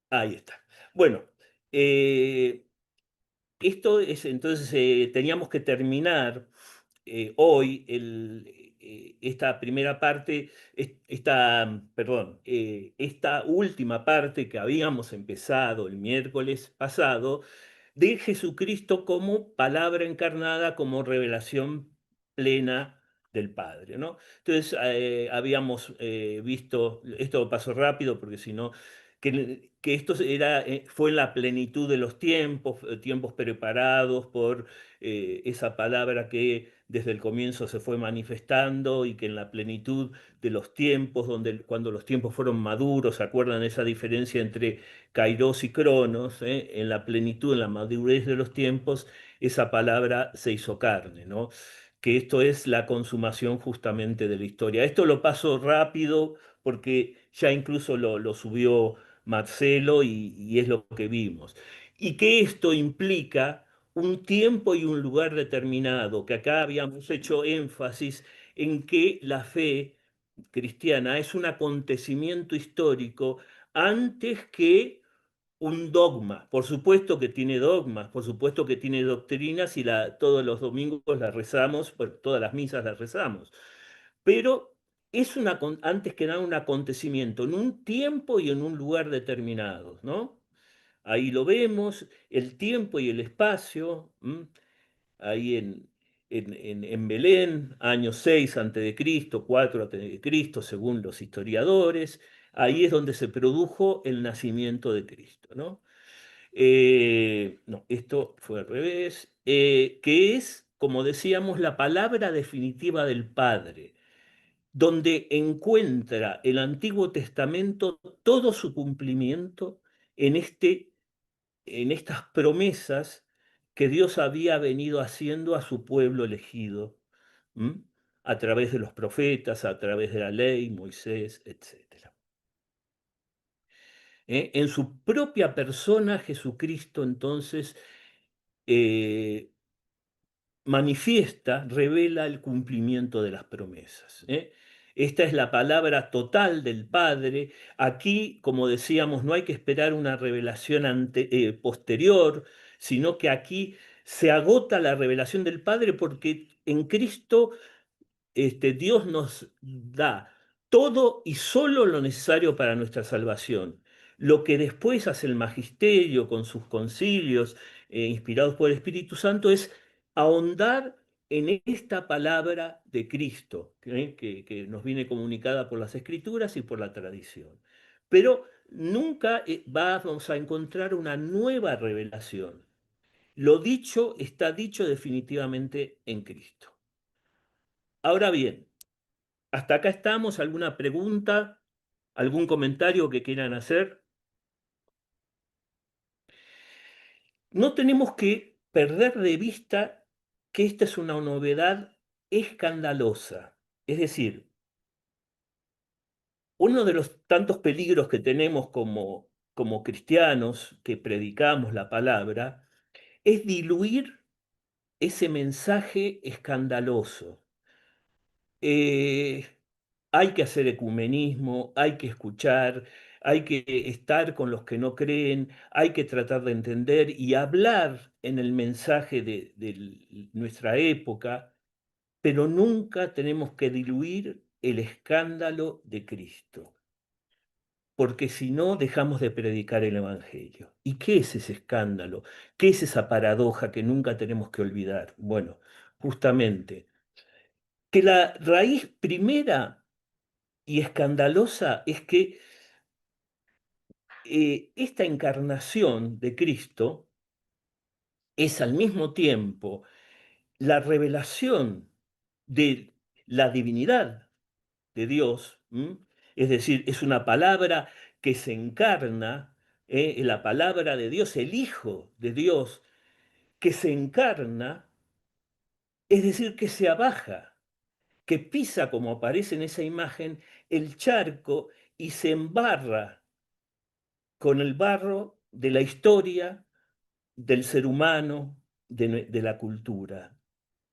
Ahí está. Bueno, eh, esto es entonces, teníamos que terminar hoy esta primera parte, perdón, esta última parte que habíamos empezado el miércoles pasado, de Jesucristo como palabra encarnada, como revelación plena del Padre, ¿no? Entonces, habíamos visto, esto pasó rápido porque si no, que esto fue en la plenitud de los tiempos, tiempos preparados por esa palabra que desde el comienzo se fue manifestando y que en la plenitud de los tiempos, cuando los tiempos fueron maduros, ¿se acuerdan esa diferencia entre Kairos y Cronos? En la plenitud, en la madurez de los tiempos, esa palabra se hizo carne, ¿no? Que esto es la consumación justamente de la historia. Esto lo paso rápido porque ya incluso lo subió Marcelo y es lo que vimos. Y que esto implica un tiempo y un lugar determinado, que acá habíamos hecho énfasis en que la fe cristiana es un acontecimiento histórico antes que un dogma. Por supuesto que tiene dogmas, por supuesto que tiene doctrinas y todos los domingos las rezamos, todas las misas las rezamos. Pero es antes que nada un acontecimiento en un tiempo y en un lugar determinados, ¿no? Ahí lo vemos, el tiempo y el espacio, ahí en Belén, año 6 antes de Cristo, 4 antes de Cristo, según los historiadores. Ahí es donde se produjo el nacimiento de Cristo, ¿no? No, esto fue al revés, que es, como decíamos, la palabra definitiva del Padre, donde encuentra el Antiguo Testamento todo su cumplimiento en en estas promesas que Dios había venido haciendo a su pueblo elegido, ¿m? A través de los profetas, a través de la ley, Moisés, etcétera. En su propia persona, Jesucristo entonces eh, manifiesta, revela el cumplimiento de las promesas. Esta es la palabra total del Padre. Aquí, como decíamos, no hay que esperar una revelación posterior, sino que aquí se agota la revelación del Padre porque en Cristo Dios nos da todo y solo lo necesario para nuestra salvación. Lo que después hace el magisterio con sus concilios, inspirados por el Espíritu Santo, es ahondar en esta palabra de Cristo, que nos viene comunicada por las Escrituras y por la tradición. Pero nunca vamos a encontrar una nueva revelación. Lo dicho está dicho definitivamente en Cristo. Ahora bien, hasta acá estamos. ¿Alguna pregunta? ¿Algún comentario que quieran hacer? No tenemos que perder de vista que esta es una novedad escandalosa. Es decir, uno de los tantos peligros que tenemos como cristianos que predicamos la palabra es diluir ese mensaje escandaloso. Eh, Hay que hacer ecumenismo, hay que escuchar, hay que estar con los que no creen, hay que tratar de entender y hablar en el mensaje de nuestra época, pero nunca tenemos que diluir el escándalo de Cristo, porque si no dejamos de predicar el Evangelio. ¿Y qué es ese escándalo? ¿Qué es esa paradoja que nunca tenemos que olvidar? Bueno, justamente que la raíz primera y escandalosa es que esta encarnación de Cristo es al mismo tiempo la revelación de la divinidad de Dios, es decir, es una palabra que se encarna, la palabra de Dios, el Hijo de Dios, que se encarna, es decir, que se abaja, que pisa, como aparece en esa imagen, el charco y se embarra con el barro de la historia, del ser humano, de la cultura.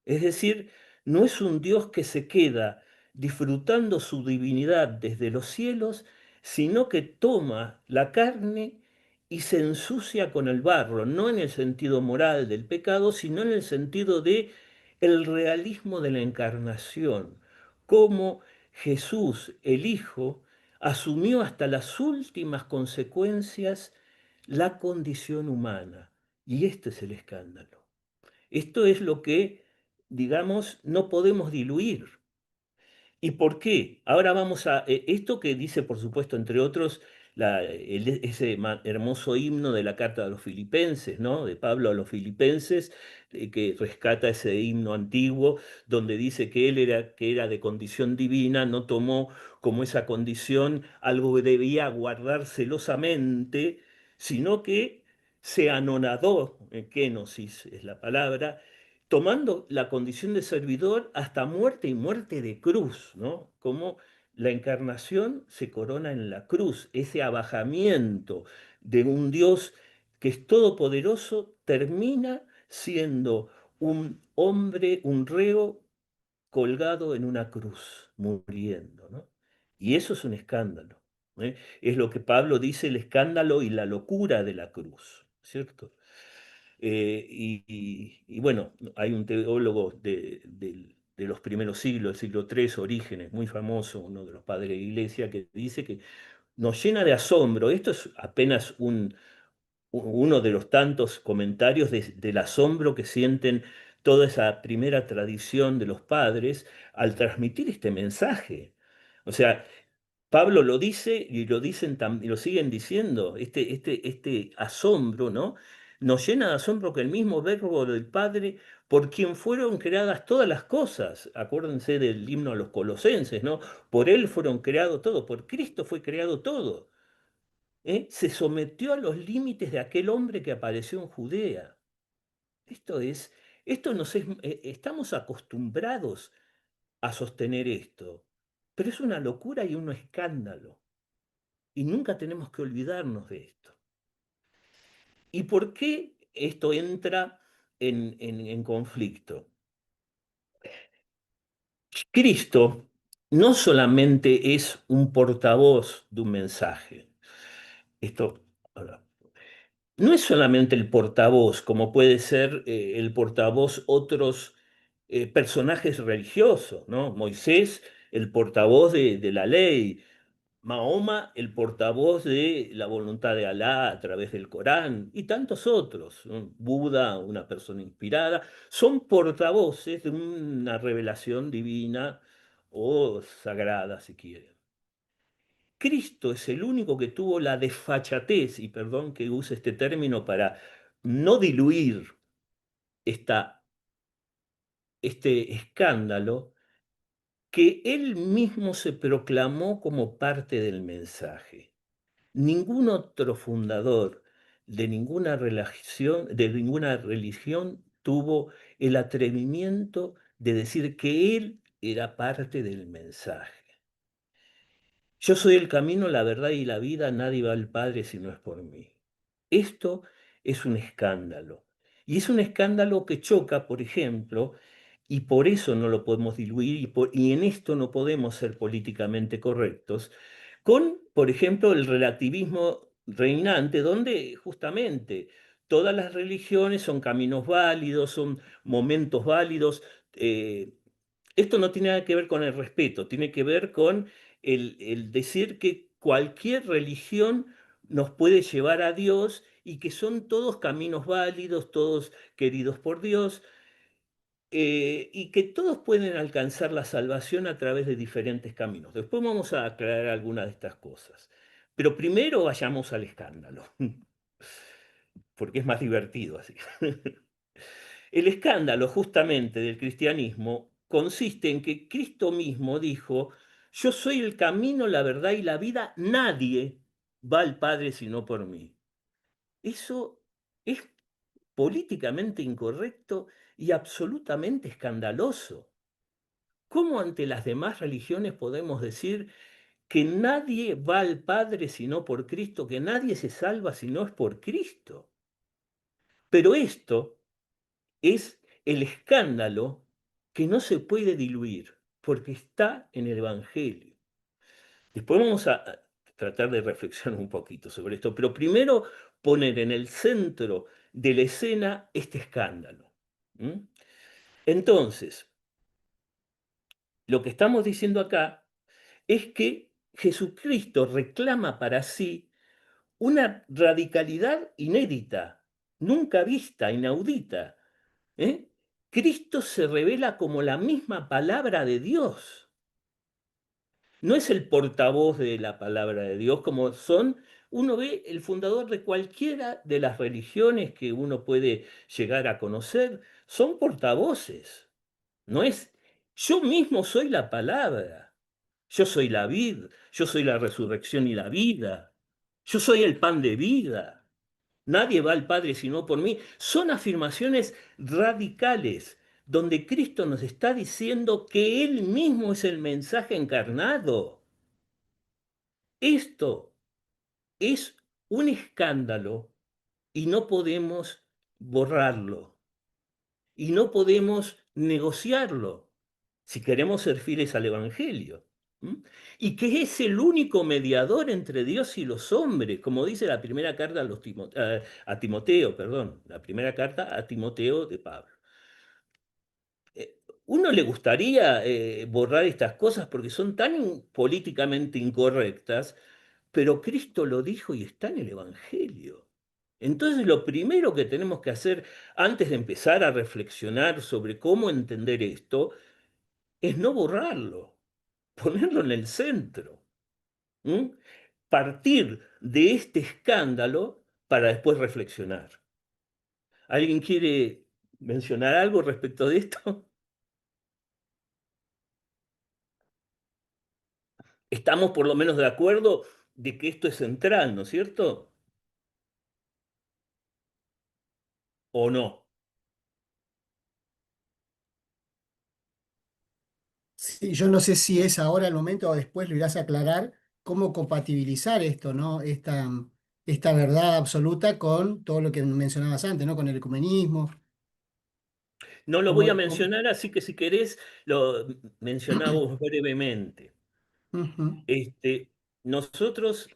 Es decir, no es un Dios que se queda disfrutando su divinidad desde los cielos, sino que toma la carne y se ensucia con el barro, no en el sentido moral del pecado, sino en el sentido de el realismo de la encarnación, cómo Jesús, el Hijo, asumió hasta las últimas consecuencias la condición humana. Y este es el escándalo. Esto es lo que, digamos, no podemos diluir. ¿Y por qué? Ahora vamos a esto que dice, por supuesto, entre otros, ese hermoso himno de la Carta de los Filipenses, ¿no? De Pablo a los Filipenses, que rescata ese himno antiguo, donde dice que era de condición divina, no tomó como esa condición algo que debía guardar celosamente, sino que se anonadó, kenosis es la palabra, tomando la condición de servidor hasta muerte y muerte de cruz, ¿no? Como la encarnación se corona en la cruz, ese abajamiento de un Dios que es todopoderoso termina siendo un hombre, un reo colgado en una cruz, muriendo, ¿no? Y eso es un escándalo, ¿eh? Es lo que Pablo dice, el escándalo y la locura de la cruz, ¿cierto? Y bueno, hay un teólogo de los primeros siglos, del siglo III, Orígenes, muy famoso, uno de los padres de la iglesia, que dice que nos llena de asombro. Esto es apenas uno de los tantos comentarios del asombro que sienten toda esa primera tradición de los padres al transmitir este mensaje. O sea, Pablo lo dice y lo dicen y lo siguen diciendo, este asombro, ¿no? Nos llena de asombro que el mismo verbo del Padre, por quien fueron creadas todas las cosas, acuérdense del himno a los colosenses, ¿no? Por él fueron creados todo, por Cristo fue creado todo, ¿eh? Se sometió a los límites de aquel hombre que apareció en Judea. Esto es, esto nos es, estamos acostumbrados a sostener esto, pero es una locura y un escándalo. Y nunca tenemos que olvidarnos de esto. ¿Y por qué esto entra en conflicto? Cristo no solamente es un portavoz de un mensaje. Esto, ahora, no es solamente el portavoz, como puede ser el portavoz otros personajes religiosos, ¿no? Moisés, el portavoz de la ley, Mahoma, el portavoz de la voluntad de Alá a través del Corán y tantos otros, ¿no? Buda, una persona inspirada, son portavoces de una revelación divina o sagrada, si quieren. Cristo es el único que tuvo la desfachatez, y perdón que use este término para no diluir esta, este escándalo, que él mismo se proclamó como parte del mensaje. Ningún otro fundador de ninguna religión tuvo el atrevimiento de decir que él era parte del mensaje. Yo soy el camino, la verdad y la vida, nadie va al Padre si no es por mí. Esto es un escándalo. Y es un escándalo que choca, por ejemplo, y por eso no lo podemos diluir y en esto no podemos ser políticamente correctos, con, por ejemplo, el relativismo reinante, donde justamente todas las religiones son caminos válidos, son momentos válidos. eh, Esto no tiene nada que ver con el respeto, tiene que ver con el decir que cualquier religión nos puede llevar a Dios y que son todos caminos válidos, todos queridos por Dios, y que todos pueden alcanzar la salvación a través de diferentes caminos. Después vamos a aclarar algunas de estas cosas. Pero primero vayamos al escándalo, porque es más divertido así. El escándalo justamente del cristianismo consiste en que Cristo mismo dijo, yo soy el camino, la verdad y la vida, nadie va al Padre sino por mí. Eso es políticamente incorrecto y absolutamente escandaloso. ¿Cómo ante las demás religiones podemos decir que nadie va al Padre sino por Cristo, que nadie se salva si no es por Cristo? Pero esto es el escándalo que no se puede diluir, porque está en el Evangelio. Después vamos tratar de reflexionar un poquito sobre esto, pero primero poner en el centro de la escena este escándalo. ¿M? Entonces, lo que estamos diciendo acá es que Jesucristo reclama para sí una radicalidad inédita, nunca vista, inaudita. ¿Eh? Cristo se revela como la misma palabra de Dios. No es el portavoz de la palabra de Dios como son, uno ve el fundador de cualquiera de las religiones que uno puede llegar a conocer, son portavoces. No es, yo mismo soy la palabra, yo soy la vid, yo soy la resurrección y la vida, yo soy el pan de vida. Nadie va al Padre sino por mí. Son afirmaciones radicales, donde Cristo nos está diciendo que Él mismo es el mensaje encarnado. Esto es un escándalo y no podemos borrarlo y no podemos negociarlo si queremos ser fieles al Evangelio. ¿M? Y que es el único mediador entre Dios y los hombres, como dice la primera carta a Timoteo, perdón, la primera carta a Timoteo de Pablo. Uno le gustaría borrar estas cosas porque son tan políticamente incorrectas, pero Cristo lo dijo y está en el Evangelio. Entonces, lo primero que tenemos que hacer antes de empezar a reflexionar sobre cómo entender esto es no borrarlo, ponerlo en el centro. ¿M? Partir de este escándalo para después reflexionar. ¿Alguien quiere mencionar algo respecto de esto? Estamos por lo menos de acuerdo de que esto es central, ¿no es cierto? ¿O no? Sí, yo no sé si es ahora el momento o después lo irás a aclarar cómo compatibilizar esto, ¿no? Esta verdad absoluta con todo lo que mencionabas antes, ¿no? Con el ecumenismo. No lo voy a Cómo, cómo- mencionar, así que si querés lo mencionamos brevemente. Ujú. Nosotros,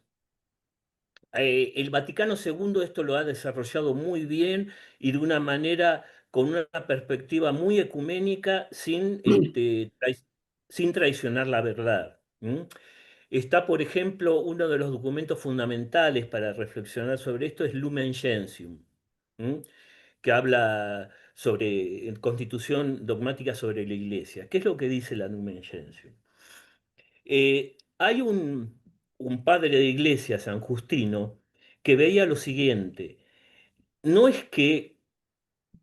el Vaticano II esto lo ha desarrollado muy bien y de una manera con una perspectiva muy ecuménica sin traicionar la verdad. ¿M? Está, por ejemplo, uno de los documentos fundamentales para reflexionar sobre esto es Lumen Gentium, ¿m? Que habla sobre constitución dogmática sobre la Iglesia. ¿Qué es lo que dice la Lumen Gentium? Hay un padre de iglesia, San Justino, que veía lo siguiente: no es que,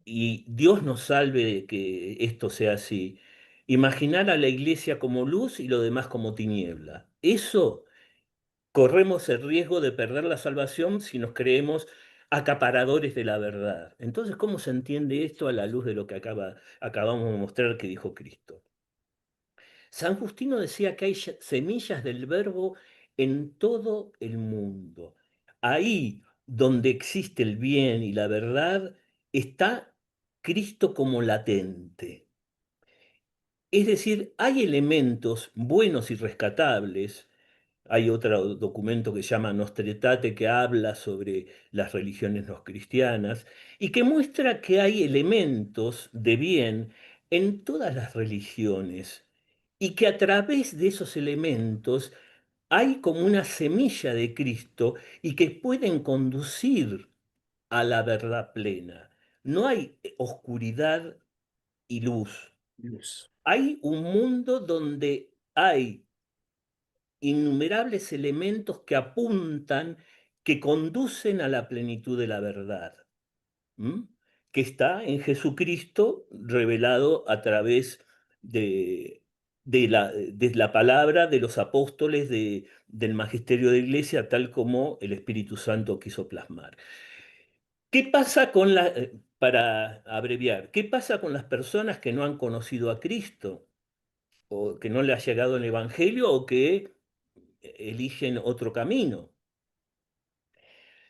y Dios nos salve de que esto sea así, imaginar a la iglesia como luz y lo demás como tiniebla. Eso corremos el riesgo de perder la salvación si nos creemos acaparadores de la verdad. Entonces, ¿cómo se entiende esto a la luz de lo que acabamos de mostrar que dijo Cristo? San Justino decía que hay semillas del verbo en todo el mundo. Ahí donde existe el bien y la verdad, está Cristo como latente. Es decir, hay elementos buenos y rescatables. Hay otro documento que se llama Nostra Aetate, que habla sobre las religiones no cristianas y que muestra que hay elementos de bien en todas las religiones y que a través de esos elementos hay como una semilla de Cristo y que pueden conducir a la verdad plena. No hay oscuridad y luz. Luz. Hay un mundo donde hay innumerables elementos que apuntan, que conducen a la plenitud de la verdad, ¿m? Que está en Jesucristo revelado a través de, de la palabra de los apóstoles, del magisterio de la Iglesia, tal como el Espíritu Santo quiso plasmar. ¿Qué pasa para abreviar, qué pasa con las personas que no han conocido a Cristo o que no le ha llegado el Evangelio o que eligen otro camino?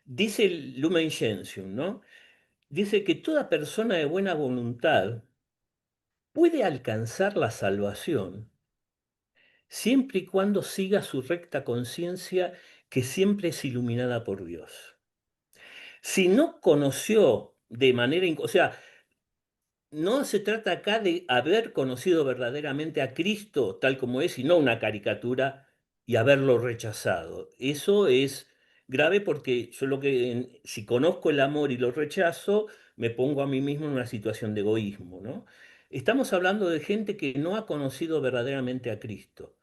Dice el Lumen Gentium, ¿no? Dice que toda persona de buena voluntad puede alcanzar la salvación siempre y cuando siga su recta conciencia que siempre es iluminada por Dios. Si no conoció de manera, o sea, no se trata acá de haber conocido verdaderamente a Cristo tal como es, y no una caricatura y haberlo rechazado. Eso es grave porque yo si conozco el amor y lo rechazo, me pongo a mí mismo en una situación de egoísmo, ¿no? Estamos hablando de gente que no ha conocido verdaderamente a Cristo.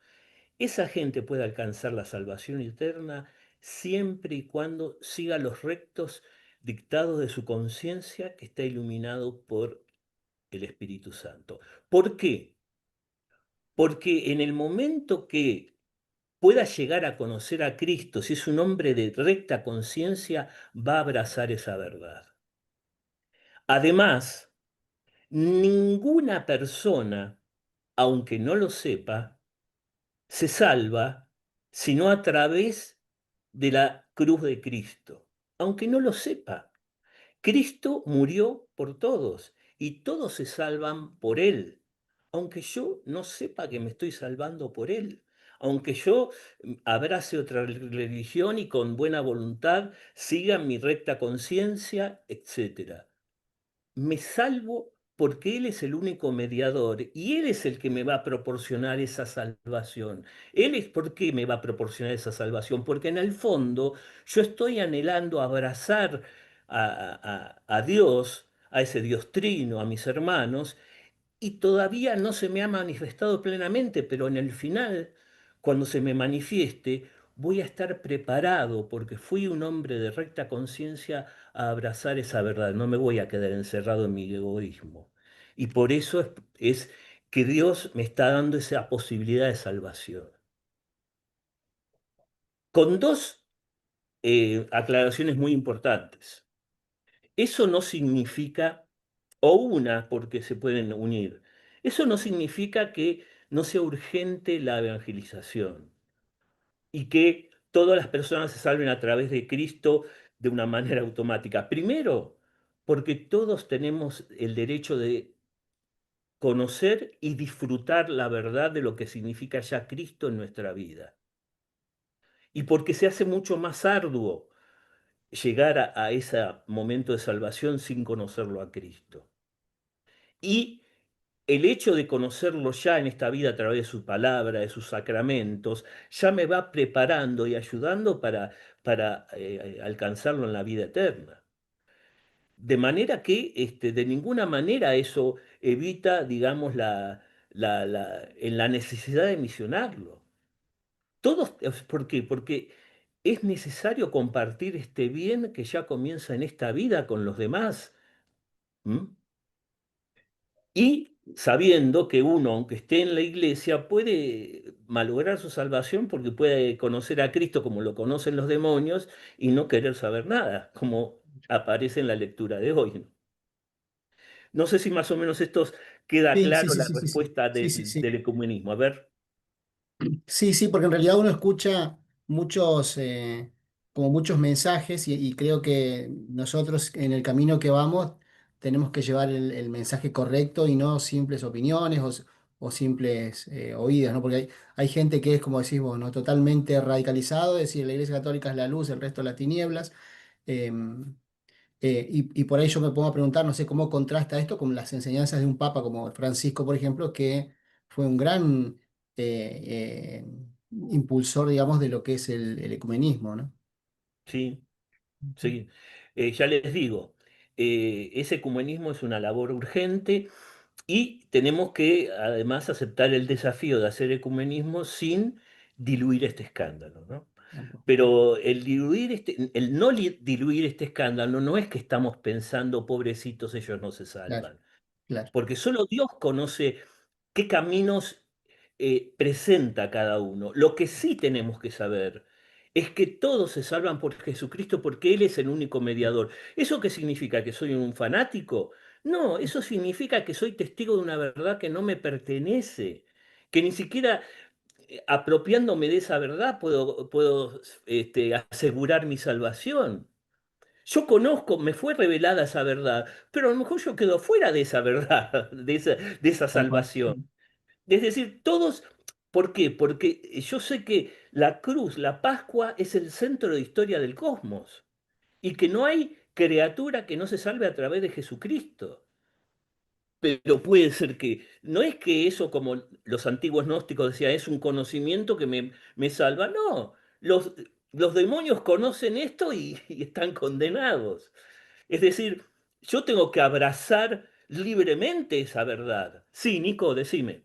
Esa gente puede alcanzar la salvación eterna siempre y cuando siga los rectos dictados de su conciencia que está iluminado por el Espíritu Santo. ¿Por qué? Porque en el momento que pueda llegar a conocer a Cristo, si es un hombre de recta conciencia, va a abrazar esa verdad. Además, ninguna persona, aunque no lo sepa, se salva sino a través de la cruz de Cristo, aunque no lo sepa. Cristo murió por todos y todos se salvan por Él, aunque yo no sepa que me estoy salvando por Él, aunque yo abrace otra religión y con buena voluntad siga mi recta conciencia, etcétera. Me salvo porque Él es el único mediador y Él es el que me va a proporcionar esa salvación. Él es por qué me va a proporcionar esa salvación, porque en el fondo yo estoy anhelando abrazar a Dios, a ese Dios trino, a mis hermanos, y todavía no se me ha manifestado plenamente, pero en el final, cuando se me manifieste, voy a estar preparado porque fui un hombre de recta conciencia a abrazar esa verdad. No me voy a quedar encerrado en mi egoísmo. Y por eso es que Dios me está dando esa posibilidad de salvación. Con dos aclaraciones muy importantes. Eso no significa, o una, porque se pueden unir, eso no significa que no sea urgente la evangelización y que todas las personas se salven a través de Cristo de una manera automática. Primero, porque todos tenemos el derecho de conocer y disfrutar la verdad de lo que significa ya Cristo en nuestra vida. Y porque se hace mucho más arduo llegar a ese momento de salvación sin conocerlo a Cristo. Y el hecho de conocerlo ya en esta vida a través de su palabra, de sus sacramentos, ya me va preparando y ayudando para alcanzarlo en la vida eterna. De manera que de ninguna manera eso evita, digamos, en la necesidad de misionarlo. ¿Por qué? Porque es necesario compartir este bien que ya comienza en esta vida con los demás. ¿M? Y sabiendo que uno, aunque esté en la iglesia, puede malograr su salvación porque puede conocer a Cristo como lo conocen los demonios y no querer saber nada, como aparece en la lectura de hoy, ¿no? No sé si más o menos esto queda Sí, sí, claro sí, la sí, sí, sí, respuesta sí, sí, sí. del ecumenismo. A ver, Sí, sí, porque en realidad uno escucha muchos, como muchos mensajes y creo que nosotros en el camino que vamos tenemos que llevar el mensaje correcto y no simples opiniones o simples oídas, ¿no? Porque hay gente que es, como decís vos, ¿no? Totalmente radicalizado, es decir, la Iglesia Católica es la luz, el resto las tinieblas. em, y por ahí yo me pongo a preguntar, no sé cómo contrasta esto con las enseñanzas de un papa como Francisco, por ejemplo, que fue un gran impulsor, digamos, de lo que es el ecumenismo, ¿no? sí, Ujú. sí. Ya les digo, ese ecumenismo es una labor urgente. Y tenemos que además aceptar el desafío de hacer ecumenismo sin diluir este escándalo, ¿no? Pero el no diluir este escándalo no es que estamos pensando, pobrecitos, ellos no se Claro, salvan, claro, porque solo Dios conoce qué caminos presenta cada uno. Lo que sí tenemos que saber es que todos se salvan por Jesucristo porque Él es el único mediador. ¿Eso qué significa? ¿Que soy un fanático? No, eso significa que soy testigo de una verdad que no me pertenece, que ni siquiera apropiándome de esa verdad puedo asegurar mi salvación. Yo conozco, me fue revelada esa verdad, pero a lo mejor yo quedo fuera de esa verdad, de esa tal cual. salvación. Es decir, todos, ¿Por qué? Porque yo sé que la cruz, la Pascua, es el centro de historia del cosmos y que no hay criatura que no se salve a través de Jesucristo. Pero puede ser que, no es que eso como los antiguos gnósticos decían, es un conocimiento que me salva. No, los demonios conocen esto y están condenados. Es decir, yo tengo que abrazar libremente esa verdad. Sí, Nico, decime.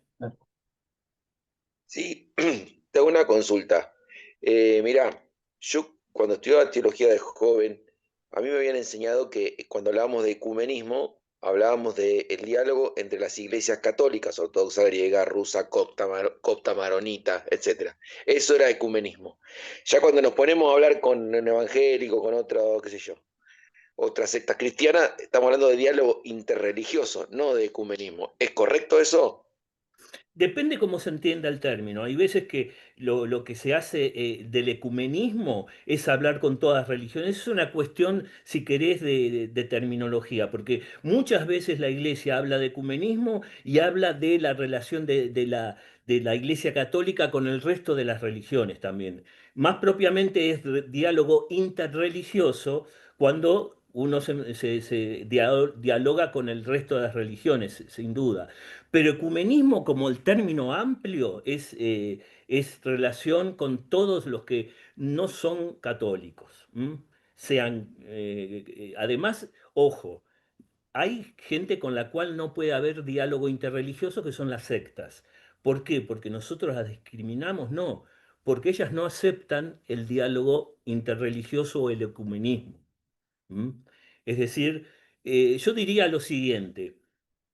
Sí, te hago una consulta. Mirá, yo cuando estudiaba teología de joven, a mí me habían enseñado que cuando hablábamos de ecumenismo, hablábamos del diálogo entre las iglesias católicas, ortodoxa griega, rusa, copta, copta maronita, etcétera. Eso era ecumenismo. Ya cuando nos ponemos a hablar con un evangélico, con otro, qué sé yo, otras sectas cristianas, estamos hablando de diálogo interreligioso, no de ecumenismo. ¿Es correcto eso? Depende cómo se entienda el término. Hay veces que lo que se hace del ecumenismo es hablar con todas religiones. Es una cuestión, si querés, de terminología, porque muchas veces la Iglesia habla de ecumenismo y habla de la relación de la Iglesia católica con el resto de las religiones también. Más propiamente es diálogo interreligioso cuando uno dialoga con el resto de las religiones, sin duda. Pero ecumenismo como el término amplio es relación con todos los que no son católicos. ¿M? Sean, además, ojo, hay gente con la cual no puede haber diálogo interreligioso que son las sectas. ¿Por qué? Porque nosotros las discriminamos, no, porque ellas no aceptan el diálogo interreligioso o el ecumenismo. ¿M? Es decir, yo diría lo siguiente.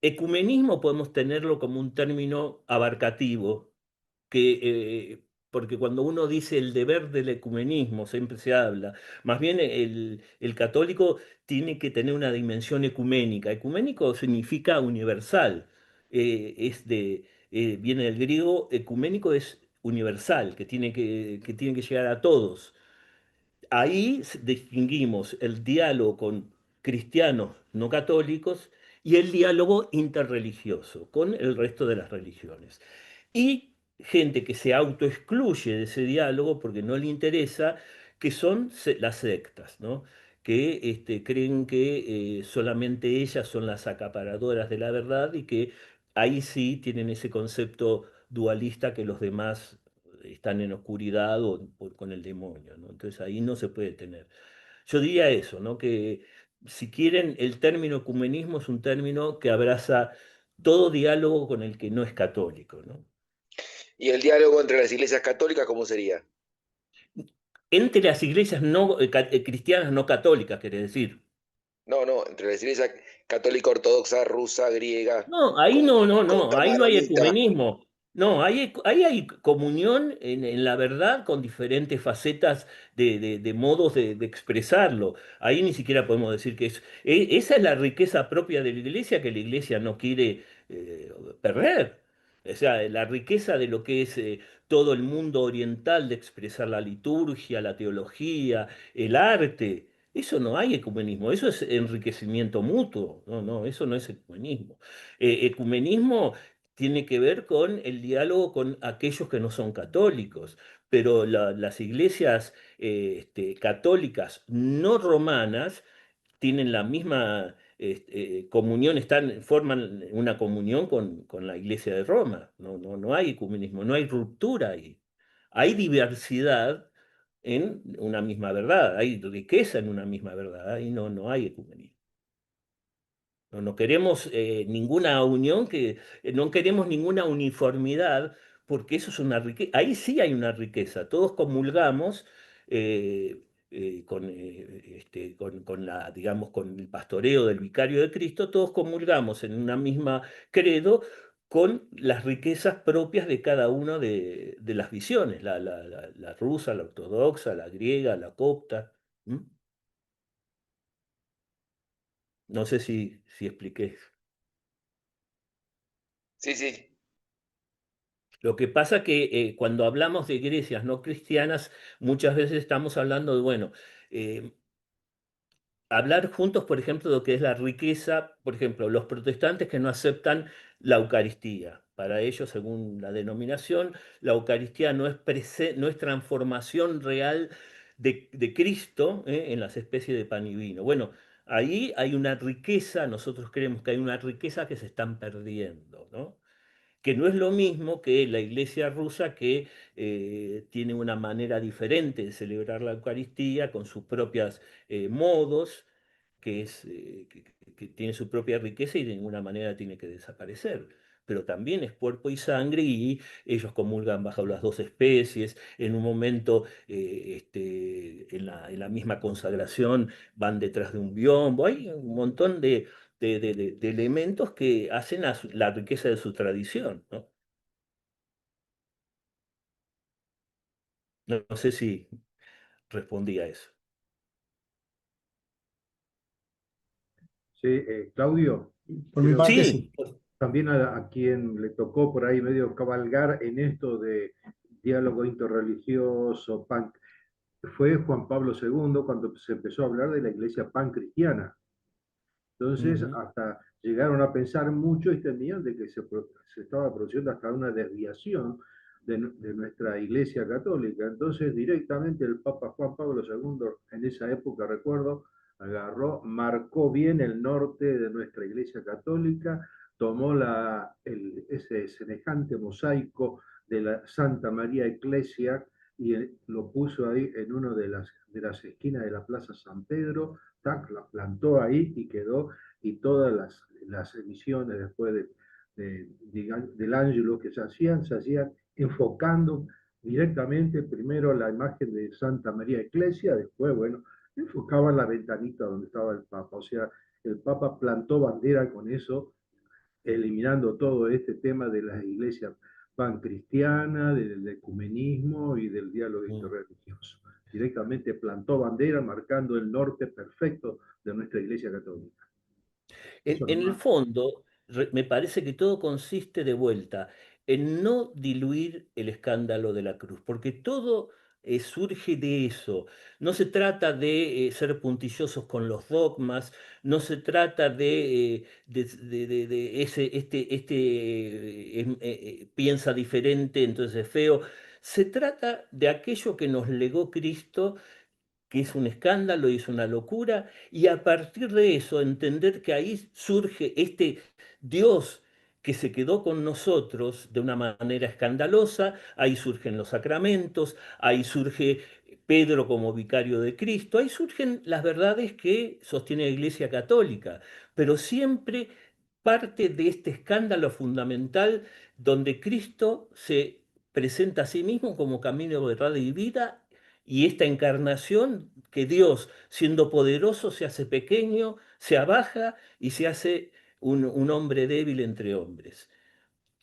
Ecumenismo podemos tenerlo como un término abarcativo, que, porque cuando uno dice el deber del ecumenismo, siempre se habla, más bien el católico tiene que tener una dimensión ecuménica. Ecuménico significa universal, viene del griego, ecuménico es universal, que tiene que llegar a todos. Ahí distinguimos el diálogo con cristianos no católicos y el diálogo interreligioso con el resto de las religiones. Y gente que se autoexcluye de ese diálogo porque no le interesa, que son las sectas, ¿no? Que creen que solamente ellas son las acaparadoras de la verdad y que ahí sí tienen ese concepto dualista que los demás están en oscuridad o con el demonio, ¿no? Entonces ahí no se puede tener. Yo diría eso, ¿no? Que si quieren, el término ecumenismo es un término que abraza todo diálogo con el que no es católico, ¿no? ¿Y el diálogo entre las iglesias católicas cómo sería? Entre las iglesias no, cristianas no católicas, quiere decir. No, no, entre las iglesias católica ortodoxa, rusa, griega, No, ahí no, no, no, copta ahí no hay maronita. ecumenismo. No, ahí hay comunión en la verdad con diferentes facetas de modos de expresarlo. Ahí ni siquiera podemos decir que es... esa es la riqueza propia de la iglesia que la iglesia no quiere perder. O sea, la riqueza de lo que es todo el mundo oriental de expresar la liturgia, la teología, el arte. Eso no hay ecumenismo, eso es enriquecimiento mutuo. No, no, eso no es ecumenismo. Ecumenismo tiene que ver con el diálogo con aquellos que no son católicos, pero las iglesias católicas no romanas tienen la misma comunión, forman una comunión con la iglesia de Roma. No, no, no hay ecumenismo, no hay ruptura ahí. Hay diversidad en una misma verdad, hay riqueza en una misma verdad, ahí no, no hay ecumenismo. No, no queremos ninguna unión, no queremos ninguna uniformidad, porque eso es una riqueza. Ahí sí hay una riqueza. Todos comulgamos con la, digamos, con el pastoreo del vicario de Cristo, todos comulgamos en una misma credo con las riquezas propias de cada una de las visiones, la rusa, la ortodoxa, la griega, la copta. ¿M? No sé si expliqué. Sí, sí. Lo que pasa que cuando hablamos de iglesias no cristianas, muchas veces estamos hablando de, bueno, eh, hablar juntos, por ejemplo, de lo que es la riqueza, por ejemplo, los protestantes que no aceptan la Eucaristía. Para ellos, según la denominación, la Eucaristía no es transformación real de Cristo, en las especies de pan y vino. Bueno, ahí hay una riqueza, nosotros creemos que hay una riqueza que se están perdiendo, ¿no? Que no es lo mismo que la iglesia rusa que tiene una manera diferente de celebrar la Eucaristía con sus propios modos, que tiene su propia riqueza y de ninguna manera tiene que desaparecer. Pero también es cuerpo y sangre y ellos comulgan bajo las dos especies. En un momento, en la misma consagración, van detrás de un biombo. Hay un montón de elementos que hacen la riqueza de su tradición, ¿no? No sé si respondí a eso. Sí, Claudio, Por mi creo parte, que sí. Sí, también a quien le tocó por ahí medio cabalgar en esto de diálogo interreligioso, fue Juan Pablo II cuando se empezó a hablar de la iglesia pancristiana. Entonces, ujú, hasta llegaron a pensar mucho y temían de que se estaba produciendo hasta una desviación de nuestra Iglesia Católica. Entonces, directamente el Papa Juan Pablo II, en esa época, recuerdo, agarró, marcó bien el norte de nuestra Iglesia Católica, tomó ese semejante mosaico de la Santa María Eclesia y lo puso ahí en una de las esquinas de la Plaza San Pedro, tac, la plantó ahí y quedó, y todas las emisiones después del ángulo que se hacían enfocando directamente primero la imagen de Santa María Eclesia, después, bueno, enfocaban la ventanita donde estaba el Papa. O sea, el Papa plantó bandera con eso, eliminando todo este tema de las iglesias pancristianas, del ecumenismo y del diálogo mm. interreligioso. Directamente plantó bandera marcando el norte perfecto de nuestra iglesia católica. Eso En el nomás. fondo, me parece que todo consiste de vuelta en no diluir el escándalo de la cruz, porque todo surge de eso. No se trata de ser puntillosos con los dogmas, no se trata de piensa diferente, entonces es feo. Se trata de aquello que nos legó Cristo, que es un escándalo y es una locura, y a partir de eso entender que ahí surge este Dios que se quedó con nosotros de una manera escandalosa, ahí surgen los sacramentos, ahí surge Pedro como vicario de Cristo, ahí surgen las verdades que sostiene la Iglesia Católica, pero siempre parte de este escándalo fundamental donde Cristo se presenta a sí mismo como camino, verdad y vida, y esta encarnación que Dios, siendo poderoso, se hace pequeño, se abaja y se hace un hombre débil entre hombres.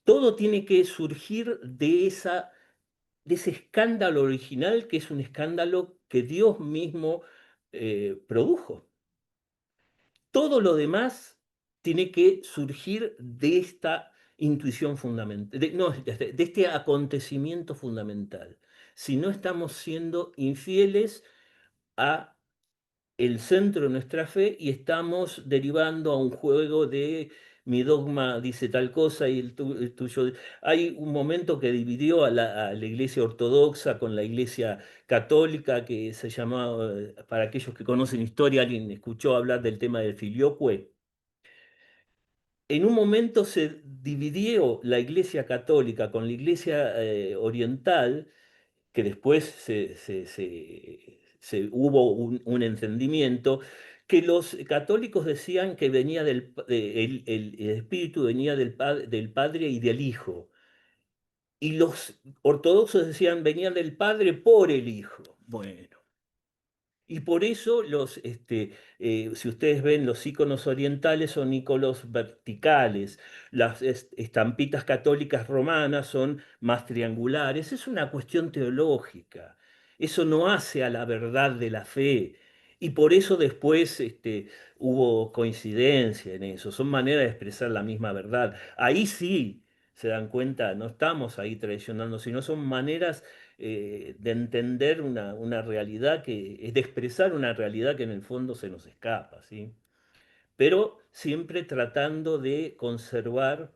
Todo tiene que surgir de ese escándalo original, que es un escándalo que Dios mismo produjo. Todo lo demás tiene que surgir de esta intuición fundamental, no, de este acontecimiento fundamental. Si no estamos siendo infieles a el centro de nuestra fe y estamos derivando a un juego de mi dogma dice tal cosa y el tuyo. Hay un momento que dividió a la iglesia ortodoxa con la iglesia católica que se llamaba, para aquellos que conocen historia, alguien escuchó hablar del tema del filioque. En un momento se dividió la iglesia católica con la iglesia oriental, que después hubo un entendimiento, que los católicos decían que venía el espíritu venía del Padre y del Hijo, y los ortodoxos decían venía del Padre por el Hijo. Bueno. Y por eso si ustedes ven los iconos orientales son iconos verticales, las estampitas católicas romanas son más triangulares. Es una cuestión teológica. Eso no hace a la verdad de la fe. Y por eso después hubo coincidencia en eso. Son maneras de expresar la misma verdad. Ahí sí se dan cuenta, no estamos ahí traicionando, sino son maneras de entender una realidad de expresar una realidad que en el fondo se nos escapa, ¿sí? Pero siempre tratando de conservar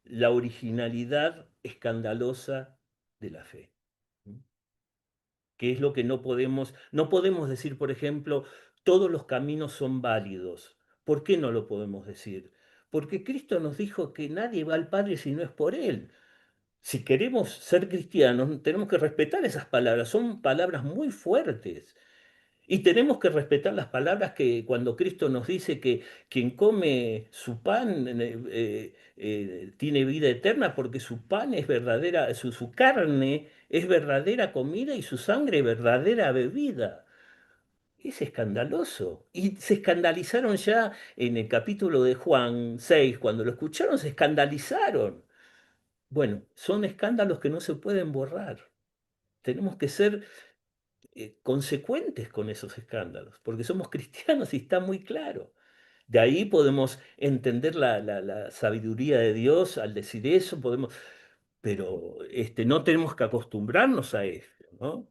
la originalidad escandalosa de la fe. Que es lo que no podemos decir, por ejemplo, todos los caminos son válidos. ¿Por qué no lo podemos decir? Porque Cristo nos dijo que nadie va al Padre si no es por Él. Si queremos ser cristianos, tenemos que respetar esas palabras. Son palabras muy fuertes. Y tenemos que respetar las palabras que cuando Cristo nos dice que quien come su pan tiene vida eterna porque su pan es verdadera, su carne es verdadera comida y su sangre verdadera bebida. Es escandaloso. Y se escandalizaron ya en el capítulo de Juan 6, cuando lo escucharon, se escandalizaron. Bueno, son escándalos que no se pueden borrar. Tenemos que ser consecuentes con esos escándalos, porque somos cristianos y está muy claro. De ahí podemos entender la sabiduría de Dios al decir eso, pero no tenemos que acostumbrarnos a eso, ¿no?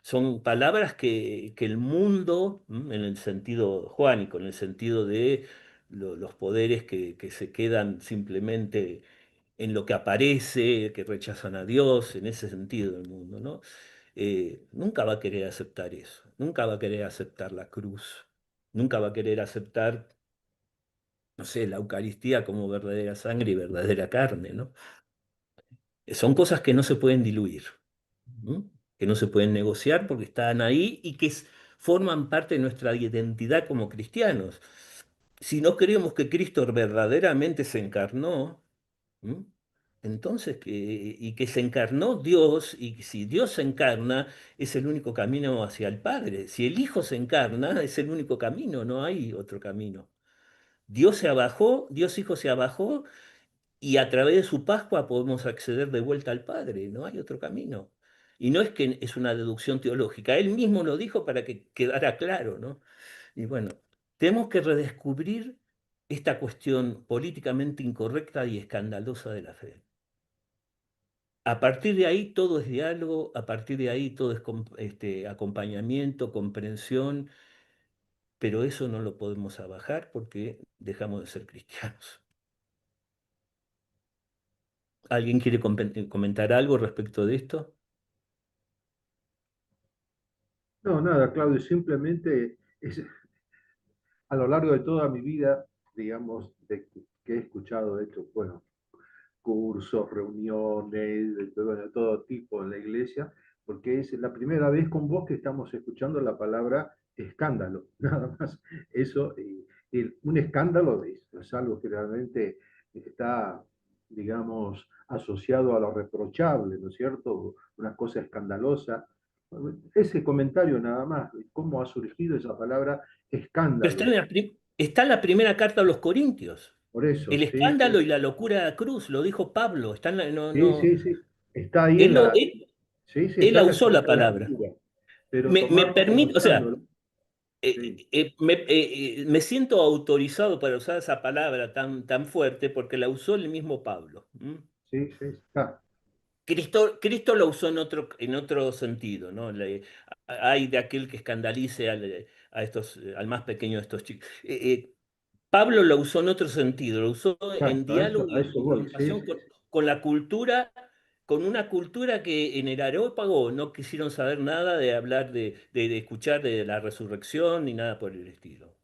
Son palabras que el mundo, en el sentido juánico, en el sentido de los poderes que se quedan simplemente en lo que aparece, que rechazan a Dios, en ese sentido del mundo, ¿no? Nunca va a querer aceptar eso, nunca va a querer aceptar la cruz, nunca va a querer aceptar, no sé, la Eucaristía como verdadera sangre y verdadera carne, ¿no? Son cosas que no se pueden diluir, ¿no? Que no se pueden negociar porque están ahí y que forman parte de nuestra identidad como cristianos. Si no creemos que Cristo verdaderamente se encarnó, ¿m? Entonces, y que se encarnó Dios, y si Dios se encarna, es el único camino hacia el Padre. Si el Hijo se encarna, es el único camino, no hay otro camino. Dios se abajó, Dios Hijo se abajó, y a través de su Pascua podemos acceder de vuelta al Padre, no hay otro camino. Y no es que es una deducción teológica, él mismo lo dijo para que quedara claro, ¿no? Y bueno, tenemos que redescubrir esta cuestión políticamente incorrecta y escandalosa de la fe. A partir de ahí todo es diálogo, a partir de ahí todo es acompañamiento, comprensión, pero eso no lo podemos abajar porque dejamos de ser cristianos. ¿Alguien quiere comentar algo respecto de esto? No, nada, Claudio, simplemente a lo largo de toda mi vida, digamos, que he escuchado esto, bueno, cursos, reuniones, de todo tipo en la iglesia, porque es la primera vez con vos que estamos escuchando la palabra escándalo, nada más. Eso, un escándalo es algo que realmente está, digamos, asociado a lo reprochable, ¿no es cierto? Una cosa escandalosa. Ese comentario nada más, cómo ha surgido esa palabra Pero está escándalo. está en la primera carta a los Corintios. Por eso, El sí, escándalo sí, y la locura de la cruz, lo dijo Pablo. sí, sí, sí. Está ahí en Él, la, él, sí, sí, él está la en la usó la segunda palabra. lectura, pero Me tomarlo como permite, o sea, escándalo, sí, me siento autorizado para usar esa palabra tan fuerte porque la usó el mismo Pablo. sí, sí, está, Cristo lo usó en otro sentido, ¿no? Hay de aquel que escandalice al más pequeño de estos chicos. Pablo lo usó en otro sentido, lo usó en exacto, diálogo y a en eso voy, sí, confrontación sí, con la cultura, con una cultura que en el Areópago no quisieron saber nada de hablar de escuchar de la resurrección ni nada por el estilo.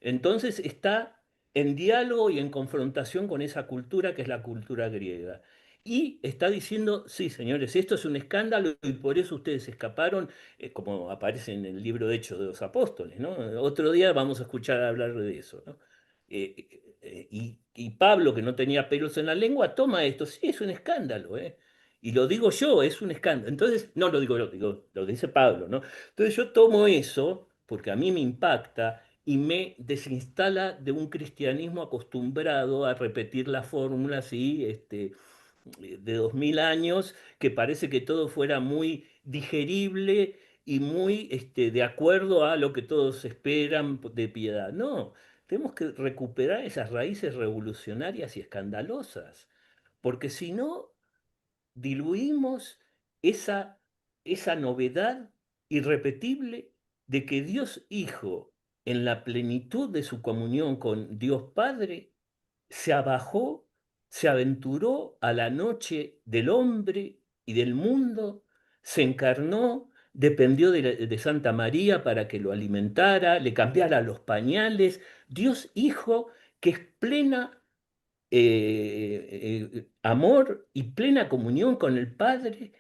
Entonces está en diálogo y en confrontación con esa cultura que es la cultura griega. Y está diciendo, sí, señores, esto es un escándalo y por eso ustedes escaparon, como aparece en el libro de Hechos de los Apóstoles, ¿no? Otro día vamos a escuchar hablar de eso, ¿no? Y Pablo, que no tenía pelos en la lengua, toma esto, sí, es un escándalo, ¿eh? Y lo digo yo, es un escándalo. Entonces, no lo digo yo, lo dice Pablo, ¿no? Entonces yo tomo eso, porque a mí me impacta, y me desinstala de un cristianismo acostumbrado a repetir la fórmula así, de 2000 años, que parece que todo fuera muy digerible y muy de acuerdo a lo que todos esperan de piedad. No, tenemos que recuperar esas raíces revolucionarias y escandalosas, porque si no, diluimos esa esa novedad irrepetible de que Dios Hijo, en la plenitud de su comunión con Dios Padre, se abajó, se aventuró a la noche del hombre y del mundo, se encarnó, dependió de Santa María para que lo alimentara, le cambiara los pañales. Dios Hijo, que es plena amor y plena comunión con el Padre,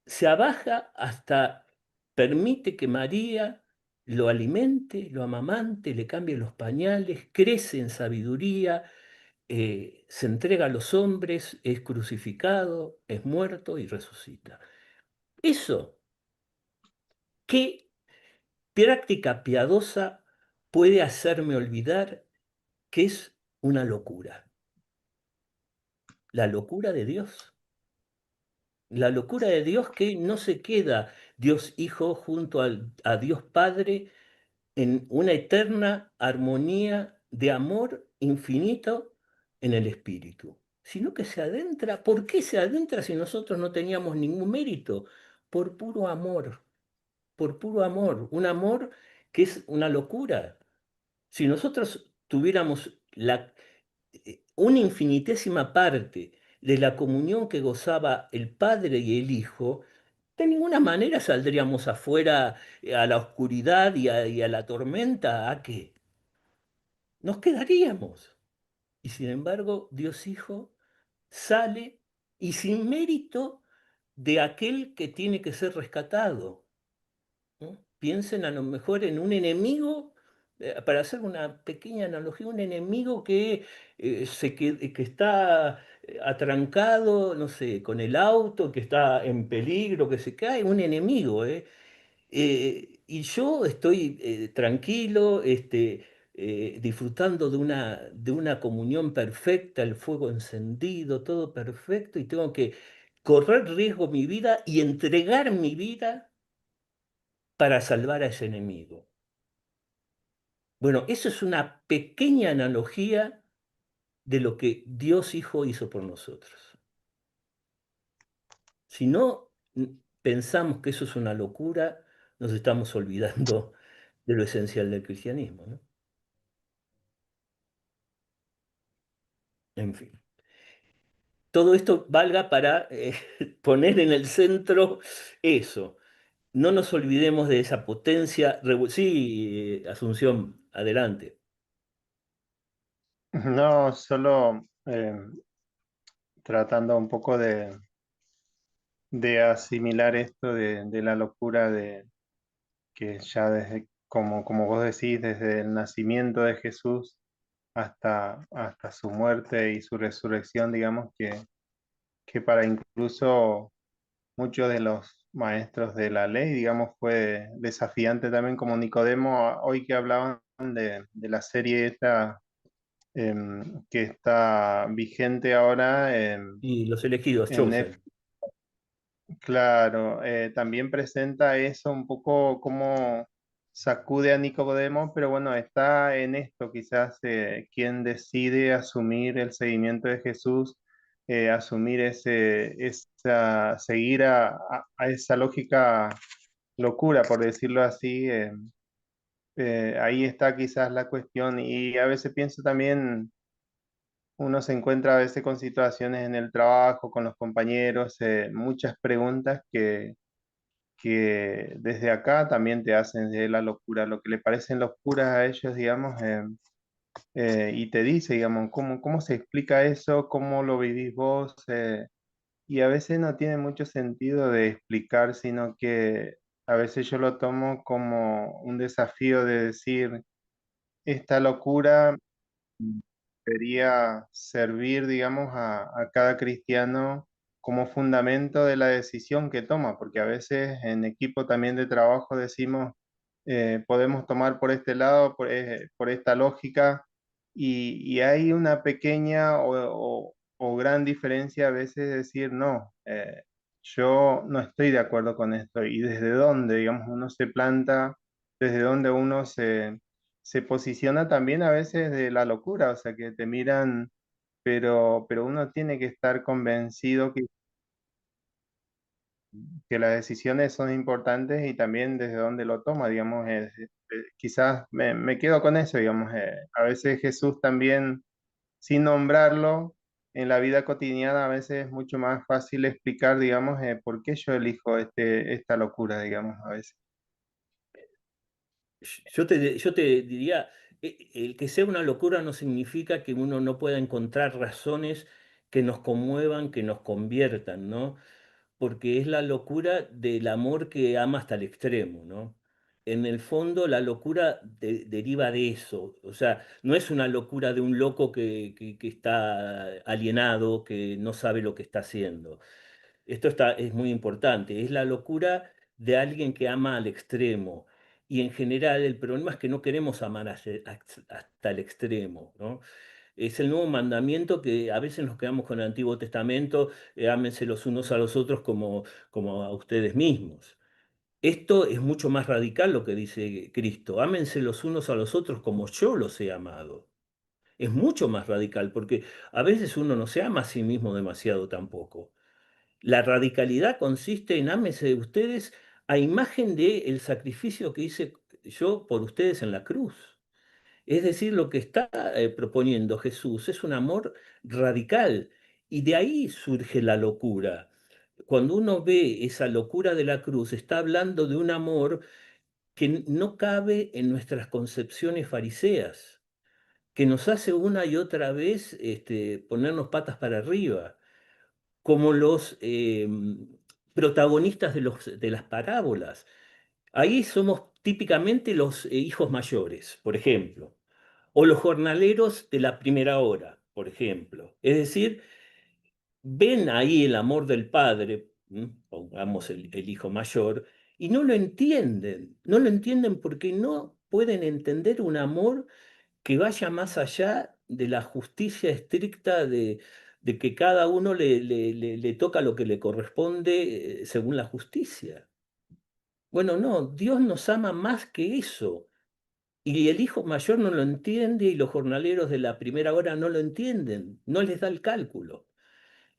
se abaja hasta permite que María lo alimente, lo amamante, le cambie los pañales, crece en sabiduría, se entrega a los hombres, es crucificado, es muerto y resucita. Eso, ¿qué práctica piadosa puede hacerme olvidar que es una locura? La locura de Dios. La locura de Dios que no se queda Dios Hijo junto a Dios Padre en una eterna armonía de amor infinito en el Espíritu, sino que se adentra. ¿Por qué se adentra si nosotros no teníamos ningún mérito? Por puro amor, un amor que es una locura. Si nosotros tuviéramos una infinitésima parte de la comunión que gozaba el Padre y el Hijo, de ninguna manera saldríamos afuera a la oscuridad y a la tormenta. ¿A qué? Nos quedaríamos. Y sin embargo, Dios Hijo sale y sin mérito de aquel que tiene que ser rescatado, ¿no? Piensen a lo mejor en un enemigo, para hacer una pequeña analogía, un enemigo que está atrancado, no sé, con el auto, que está en peligro, que se cae, un enemigo, ¿eh? Y yo estoy tranquilo, disfrutando de una comunión perfecta, el fuego encendido, todo perfecto, y tengo que correr riesgo mi vida y entregar mi vida para salvar a ese enemigo. Bueno, eso es una pequeña analogía de lo que Dios Hijo hizo por nosotros. Si no pensamos que eso es una locura, nos estamos olvidando de lo esencial del cristianismo, ¿no? En fin. Todo esto valga para poner en el centro eso. No nos olvidemos de esa potencia. Sí, Asunción, adelante. No, solo tratando un poco de asimilar esto de la locura de que ya desde, como vos decís, desde el nacimiento de Jesús hasta su muerte y su resurrección, digamos que para incluso muchos de los maestros de la ley, digamos, fue desafiante también como Nicodemo, hoy que hablaban de la serie esta que está vigente ahora Y los elegidos, en Chosen. Netflix. Claro, también presenta eso un poco como sacude a Nicodemo, pero bueno, está en esto quizás quien decide asumir el seguimiento de Jesús, asumir seguir a esa lógica locura, por decirlo así. Ahí está quizás la cuestión y a veces pienso también uno se encuentra a veces con situaciones en el trabajo, con los compañeros, muchas preguntas que desde acá también te hacen de la locura, lo que le parecen locuras a ellos, digamos, y te dice, digamos, cómo se explica eso, cómo lo vivís vos, y a veces no tiene mucho sentido de explicar, sino que a veces yo lo tomo como un desafío de decir, esta locura debería servir, digamos, a cada cristiano como fundamento de la decisión que toma, porque a veces en equipo también de trabajo decimos, podemos tomar por este lado, por esta lógica, y hay una pequeña o gran diferencia a veces decir, no, yo no estoy de acuerdo con esto, y desde dónde, digamos, uno se planta, desde dónde uno se posiciona también a veces de la locura, o sea, que te miran, pero uno tiene que estar convencido que que las decisiones son importantes y también desde dónde lo toma, digamos, quizás me quedo con eso, digamos, a veces Jesús también, sin nombrarlo, en la vida cotidiana a veces es mucho más fácil explicar, digamos, por qué yo elijo esta locura, digamos, a veces. Yo te diría, el que sea una locura no significa que uno no pueda encontrar razones que nos conmuevan, que nos conviertan, ¿no? Porque es la locura del amor que ama hasta el extremo, ¿no? En el fondo, la locura deriva de eso. O sea, no es una locura de un loco que está alienado, que no sabe lo que está haciendo. Es muy importante. Es la locura de alguien que ama al extremo. Y en general, el problema es que no queremos amar hasta el extremo, ¿no? Es el nuevo mandamiento que a veces nos quedamos con el Antiguo Testamento, ámense los unos a los otros como a ustedes mismos. Esto es mucho más radical lo que dice Cristo, ámense los unos a los otros como yo los he amado. Es mucho más radical porque a veces uno no se ama a sí mismo demasiado tampoco. La radicalidad consiste en ámense ustedes a imagen del sacrificio que hice yo por ustedes en la cruz. Es decir, lo que está proponiendo Jesús es un amor radical y de ahí surge la locura. Cuando uno ve esa locura de la cruz, está hablando de un amor que no cabe en nuestras concepciones fariseas, que nos hace una y otra vez ponernos patas para arriba, como los protagonistas de las parábolas. Ahí somos típicamente los hijos mayores, por ejemplo, o los jornaleros de la primera hora, por ejemplo. Es decir, ven ahí el amor del padre, pongamos el hijo mayor, y no lo entienden porque no pueden entender un amor que vaya más allá de la justicia estricta de que cada uno le toca lo que le corresponde según la justicia. Bueno, no, Dios nos ama más que eso. Y el hijo mayor no lo entiende y los jornaleros de la primera hora no lo entienden, no les da el cálculo.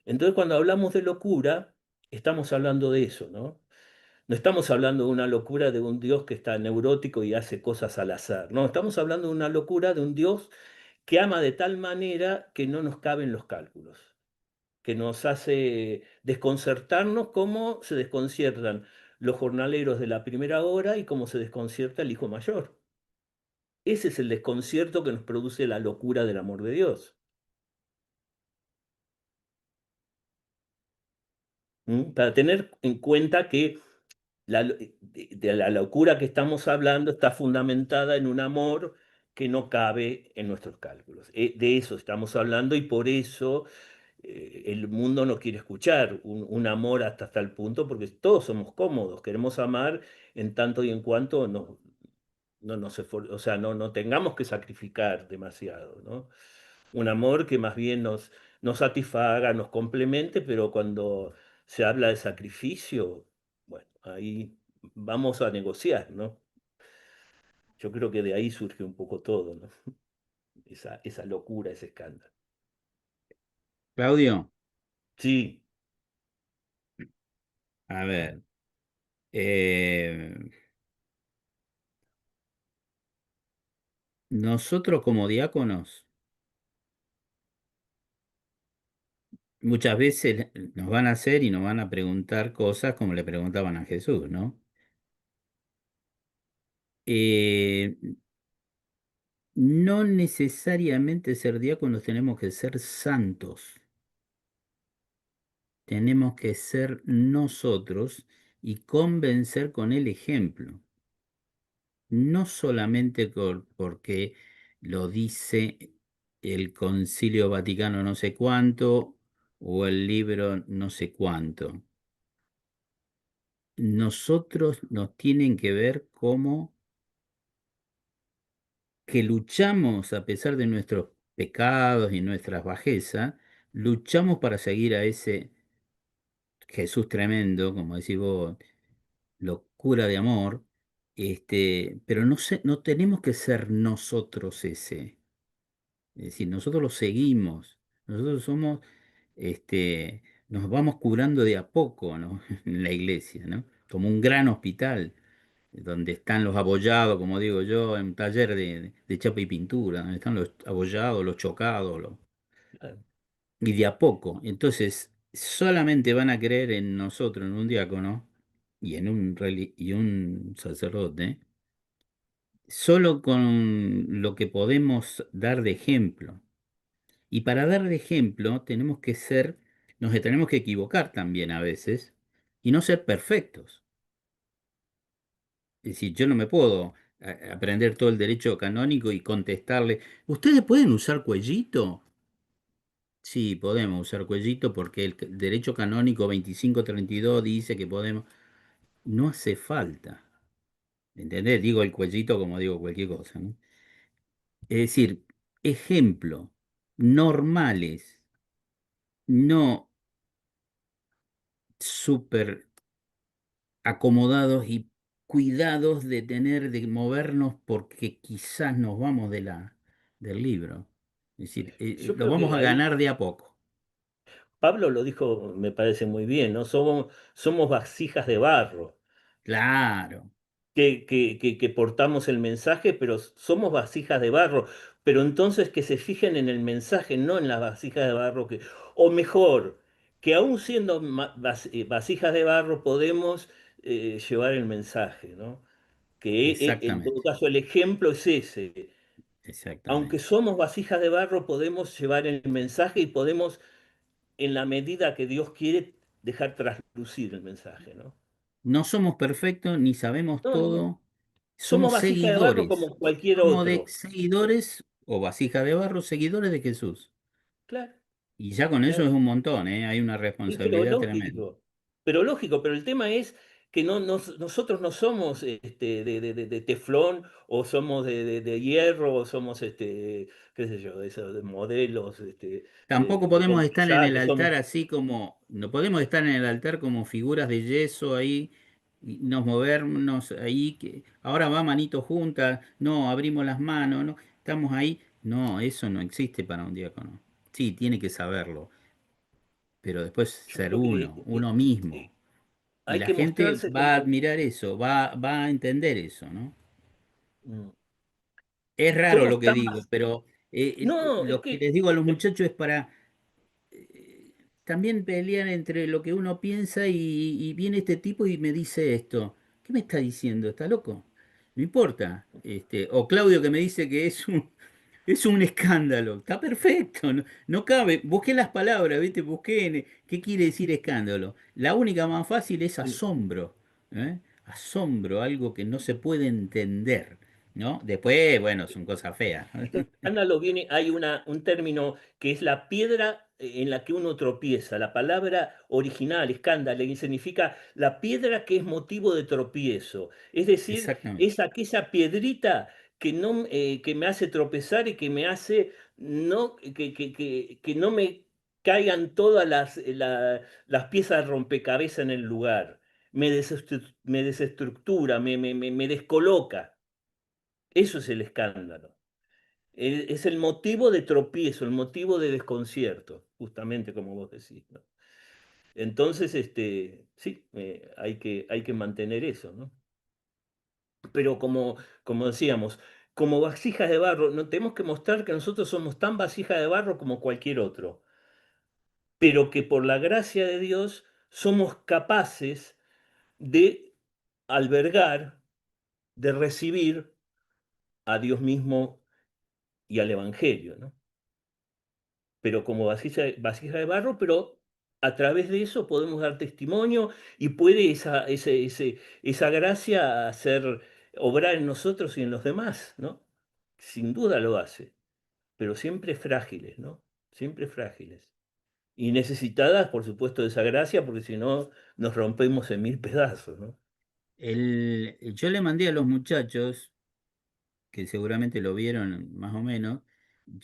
Entonces, cuando hablamos de locura, estamos hablando de eso, ¿no? No estamos hablando de una locura de un Dios que está neurótico y hace cosas al azar. No, estamos hablando de una locura de un Dios que ama de tal manera que no nos caben los cálculos, que nos hace desconcertarnos como se desconciertan los jornaleros de la primera hora y cómo se desconcierta el hijo mayor. Ese es el desconcierto que nos produce la locura del amor de Dios. Para tener en cuenta que de la locura que estamos hablando está fundamentada en un amor que no cabe en nuestros cálculos. De eso estamos hablando y por eso el mundo no quiere escuchar un amor hasta tal punto, porque todos somos cómodos, queremos amar en tanto y en cuanto o sea, no tengamos que sacrificar demasiado, ¿no? Un amor que más bien nos satisfaga, nos complemente, pero cuando se habla de sacrificio, bueno, ahí vamos a negociar, ¿no? Yo creo que de ahí surge un poco todo, ¿no? Esa locura, ese escándalo. Claudio, Sí, a ver, eh, nosotros como diáconos muchas veces nos van a hacer y nos van a preguntar cosas como le preguntaban a Jesús, ¿no? Eh, no necesariamente ser diáconos tenemos que ser santos, tenemos que ser nosotros y convencer con el ejemplo, no solamente porque lo dice el Concilio Vaticano no sé cuánto o el libro no sé cuánto. Nosotros nos tienen que ver como que luchamos a pesar de nuestros pecados y nuestras bajezas, luchamos para seguir a ese Jesús tremendo, como decís vos, locura de amor, pero no tenemos que ser nosotros ese. Es decir, nosotros lo seguimos, nosotros somos este, nos vamos curando de a poco, ¿no? En la iglesia, ¿no? Como un gran hospital, donde están los abollados, como digo yo, en un taller de chapa y pintura, donde están los abollados, los chocados, Claro. y de a poco. Entonces, solamente van a creer en nosotros, en un diácono y en y un sacerdote, solo con lo que podemos dar de ejemplo. Y para dar de ejemplo tenemos que ser, nos tenemos que equivocar también a veces y no ser perfectos. Es decir, yo no me puedo aprender todo el derecho canónico y contestarle, ¿ustedes pueden usar cuellito? Sí, podemos usar cuellito porque el derecho canónico 2532 dice que podemos. No hace falta, ¿entendés? Digo el cuellito como digo cualquier cosa, ¿no? Es decir, ejemplo, normales, no súper acomodados y cuidados de tener, de movernos porque quizás nos vamos del libro. Es decir, Yo lo creo vamos que a ahí ganar de a poco. Pablo lo dijo, me parece muy bien, ¿no? Somos vasijas de barro. Claro, Que portamos el mensaje, pero somos vasijas de barro. Pero entonces que se fijen en el mensaje, no en las vasijas de barro o mejor, que aún siendo vasijas de barro podemos llevar el mensaje, ¿no? Que en todo exactamente, caso el ejemplo es ese. Aunque exactamente. somos vasijas de barro, podemos llevar el mensaje y podemos, en la medida que Dios quiere, dejar traslucir el mensaje, ¿no? No somos perfectos ni sabemos No, no. todo, Somos somos vasijas de barro seguidores. como cualquier Somos de otro. seguidores o vasija de barro, seguidores de Jesús. Claro, Y ya con eso es claro. un montón, ¿eh? Hay una Sí, responsabilidad tremenda. pero lógico, pero el tema es que nosotros no somos de teflón o somos de hierro o somos, qué sé yo, de modelos Tampoco de podemos estar en el concretar, altar somos, así como, no podemos estar en el altar como figuras de yeso ahí, y nos movernos ahí, que ahora va manito juntas, no, abrimos las manos, no, estamos ahí. No, eso no existe para un diácono. Sí, tiene que saberlo, pero después yo ser creo que uno mismo. Y hay la que gente mostrarse va a como... admirar eso, va a entender eso, ¿no? mm, Es raro lo somos que tan... digo, pero No, es lo que que... les digo a los muchachos es para también pelean entre lo que uno piensa y viene este tipo y me dice esto. ¿Qué me está diciendo? ¿Está loco? No importa. O Claudio que me dice que es un escándalo. Está perfecto. No, no cabe. Busqué las palabras, ¿viste? Busqué qué quiere decir escándalo. La única más fácil es asombro. ¿Eh? Asombro, algo que no se puede entender. ¿No? Después, bueno, son cosas feas. Escándalo viene, hay un término que es la piedra en la que uno tropieza. La palabra original, escándalo, y significa la piedra que es motivo de tropiezo. Es decir, Exactamente. es aquella piedrita que, no, que me hace tropezar y que me hace no, que no me caigan todas las piezas de rompecabezas en el lugar. Me desestructura, me descoloca. Eso es el escándalo. Es el motivo de tropiezo, el motivo de desconcierto, justamente como vos decís, ¿no? Entonces, sí, hay que mantener eso, ¿no? Pero como decíamos, como vasijas de barro, no tenemos que mostrar que nosotros somos tan vasijas de barro como cualquier otro, pero que por la gracia de Dios somos capaces de albergar, de recibir a Dios mismo y al Evangelio, ¿no? Pero como vasija de barro, pero a través de eso podemos dar testimonio y puede esa gracia hacer obrar en nosotros y en los demás, ¿no? Sin duda lo hace, pero siempre frágiles, ¿no? Siempre frágiles. Y necesitadas, por supuesto, de esa gracia, porque si no nos rompemos en mil pedazos, ¿no? Yo le mandé a los muchachos, que seguramente lo vieron más o menos,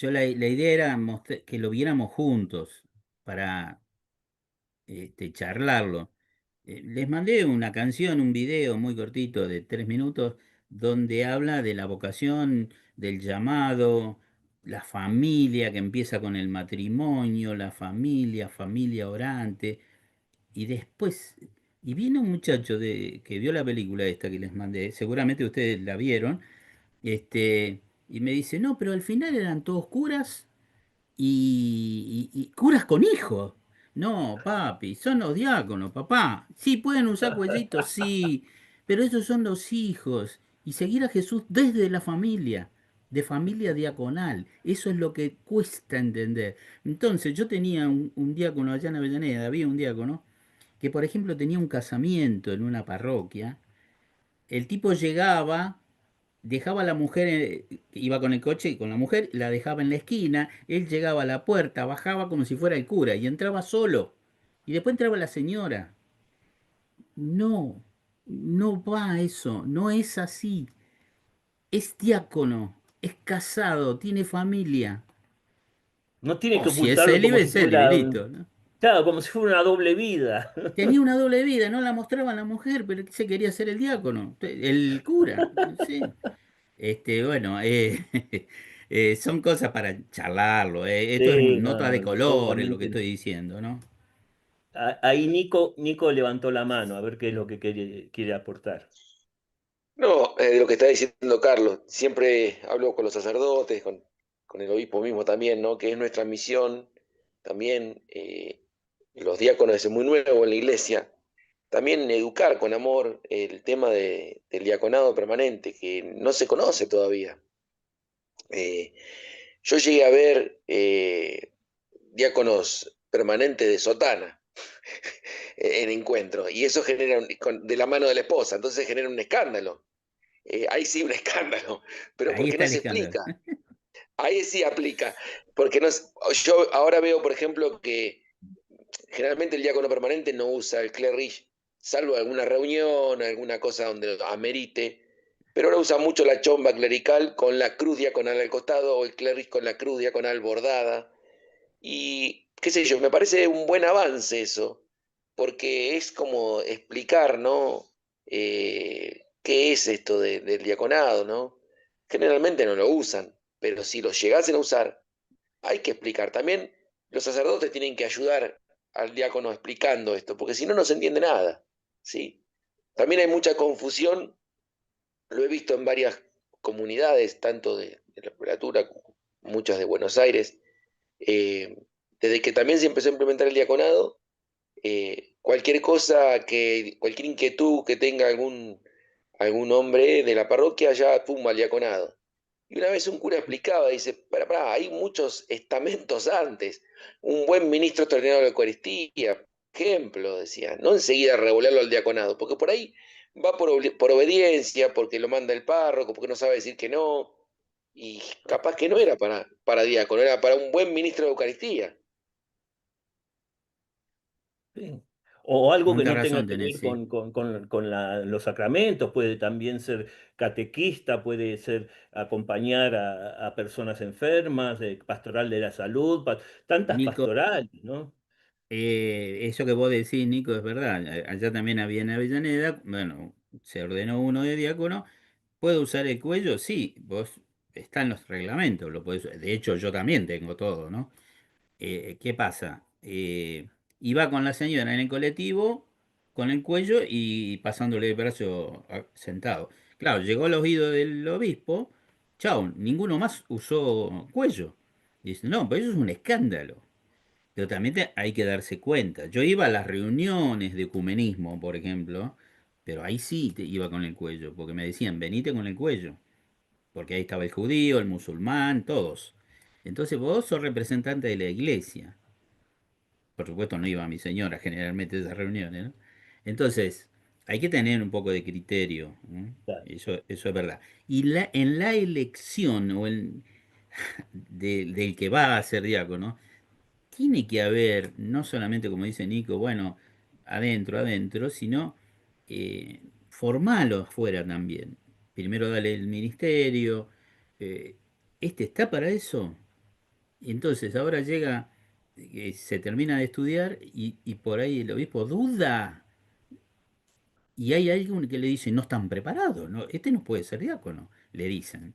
la idea era que lo viéramos juntos para charlarlo. Les mandé una canción, un video muy cortito de 3 minutos, donde habla de la vocación, del llamado. la familia que empieza con el matrimonio, la familia, familia orante, y después, y viene un muchacho que vio la película esta que les mandé, seguramente ustedes la vieron, y me dice, no, pero al final eran todos curas y curas con hijos. No, papi, son los diáconos, papá. Sí, pueden usar cuellitos, sí, pero esos son los hijos. Y seguir a Jesús desde la familia, de familia diaconal. Eso es lo que cuesta entender. Entonces, yo tenía un diácono allá en Avellaneda, había un diácono, que por ejemplo tenía un casamiento en una parroquia. El tipo llegaba, dejaba a la mujer, iba con el coche y con la mujer, la dejaba en la esquina, él llegaba a la puerta, bajaba como si fuera el cura y entraba solo. Y después entraba la señora. No, no va eso, no es así. Es diácono, es casado, tiene familia. No tiene O que si es ocultarlo como si célibe, fuera, listo, ¿no? claro, como si fuera una doble vida. Tenía una doble vida, no la mostraba a la mujer, pero se quería ser el diácono, el cura, sí. Bueno, son cosas para charlarlo. Esto es Sí, nota de no, color, es lo que totalmente. estoy diciendo, ¿no? Ahí Nico levantó la mano a ver qué es lo que quiere aportar. No, de lo que está diciendo Carlos, siempre hablo con los sacerdotes, con el obispo mismo también, ¿no? Que es nuestra misión también, los diáconos es muy nuevo en la iglesia, también educar con amor el tema del diaconado permanente, que no se conoce todavía. Eh, yo llegué a ver diáconos permanentes de sotana en encuentro, y eso genera, de la mano de la esposa, entonces genera un escándalo. Ahí sí un escándalo, pero Ahí porque está no el se escándalo. explica. Ahí sí aplica, porque no, yo ahora veo, por ejemplo, que generalmente el diácono permanente no usa el clerich, salvo alguna reunión, alguna cosa donde amerite, pero ahora usa mucho la chomba clerical con la cruz diaconal al costado o el clerich con la cruz diaconal bordada. Y qué sé yo, me parece un buen avance eso, porque es como explicar, ¿no? ¿Qué es esto del diaconado, ¿no? Generalmente no lo usan, pero si lo llegasen a usar, hay que explicar. También los sacerdotes tienen que ayudar al diácono explicando esto, porque si no, no se entiende nada, ¿sí? También hay mucha confusión, lo he visto en varias comunidades, tanto de la prelatura como muchas de Buenos Aires, eh, desde que también se empezó a implementar el diaconado, cualquier cosa, cualquier inquietud que tenga algún hombre de la parroquia, ya pum, al diaconado. Y una vez un cura explicaba, dice, pará, hay muchos estamentos antes. Un buen ministro extraordinario de la Eucaristía, ejemplo, decía, no enseguida revolearlo al diaconado, porque por ahí va por obediencia, porque lo manda el párroco, porque no sabe decir que no, y capaz que no era para diácono, era para un buen ministro de Eucaristía. Sí. O algo que ¿Cuánta no tenga razón que tenés? ver Sí. con los sacramentos, puede también ser catequista, puede ser acompañar a personas enfermas, pastoral de la salud, tantas Nico, pastorales, ¿no? eso que vos decís, Nico, es verdad. Allá también había en Avellaneda, bueno, se ordenó uno de diácono. ¿Puede usar el cuello? Sí, vos está en los reglamentos, lo podés, de hecho yo también tengo todo, ¿no? ¿Qué pasa? Iba con la señora en el colectivo, con el cuello y pasándole el brazo sentado. Claro, llegó al oído del obispo, chao, ninguno más usó cuello. Dice, no, pero eso es un escándalo. Pero también hay que darse cuenta. Yo iba a las reuniones de ecumenismo, por ejemplo, pero ahí sí iba con el cuello, porque me decían, venite con el cuello, porque ahí estaba el judío, el musulmán, todos. Entonces vos sos representante de la iglesia. Por supuesto no iba mi señora generalmente a esas reuniones, ¿no? Entonces, hay que tener un poco de criterio, ¿no? Claro. Eso es verdad. Y en la elección del que va a ser diácono, tiene que haber, no solamente como dice Nico, bueno, adentro, adentro, sino formalo afuera también. Primero dale el ministerio. eh, ¿Este está para eso? Entonces ahora llega, se termina de estudiar y por ahí el obispo duda y hay alguien que le dice, no están preparados, ¿no? Este no puede ser diácono, le dicen.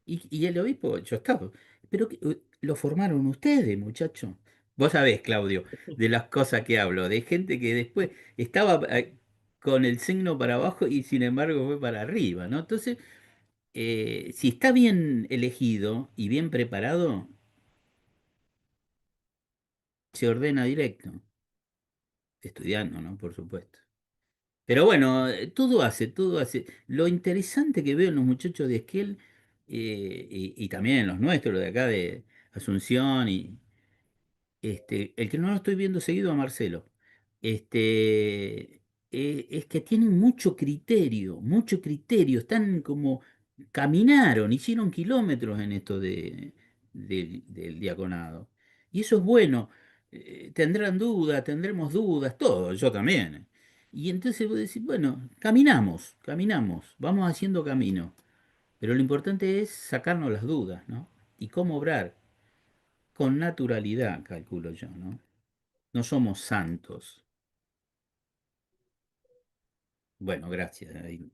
Y el obispo, yo estaba, pero lo formaron ustedes, muchachos. Vos sabés, Claudio, de las cosas que hablo, de gente que después estaba con el signo para abajo y sin embargo fue para arriba, ¿no? Entonces, si está bien elegido y bien preparado, se ordena directo, estudiando, ¿no? Por supuesto. Pero bueno, todo hace, todo hace. Lo interesante que veo en los muchachos de Esquel, y también en los nuestros, de acá de Asunción, el que no lo estoy viendo seguido a Marcelo, es que tienen mucho criterio, están como, caminaron, hicieron kilómetros en esto del diaconado. Y eso es bueno. Tendrán dudas, tendremos dudas, todos, yo también. Y entonces vos decís, bueno, caminamos, vamos haciendo camino. Pero lo importante es sacarnos las dudas, ¿no? Y cómo obrar con naturalidad, calculo yo, ¿no? No somos santos. Bueno, gracias. Ahí.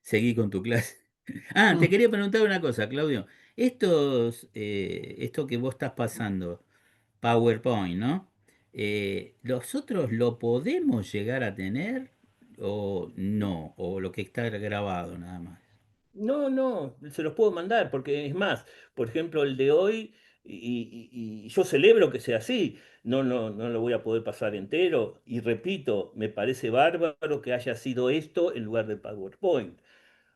Seguí con tu clase. Ah, te Mm. quería preguntar una cosa, Claudio. Esto que vos estás pasando, PowerPoint, ¿no? ¿Los otros lo podemos llegar a tener o no? ¿O lo que está grabado nada más? No, no, se los puedo mandar, porque es más, por ejemplo, el de hoy, y yo celebro que sea así, no lo voy a poder pasar entero, y repito, me parece bárbaro que haya sido esto en lugar de PowerPoint,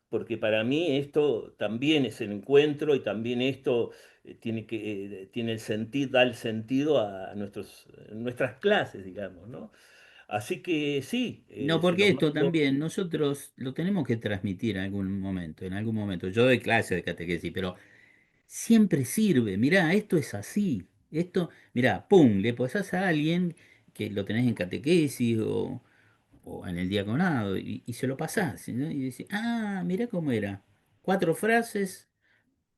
porque para mí esto también es el encuentro y también esto tiene el sentido, da el sentido a nuestras clases, digamos, ¿no? Así que sí, No, se porque los esto mando. también nosotros lo tenemos que transmitir en algún momento, en algún momento. Yo doy clase de catequesis, pero siempre sirve. Mirá, esto es así. Esto, mirá, pum, le pasás a alguien que lo tenés en catequesis o en el diaconado y se lo pasás, ¿no? Y decís, ah, mirá cómo era. 4 frases,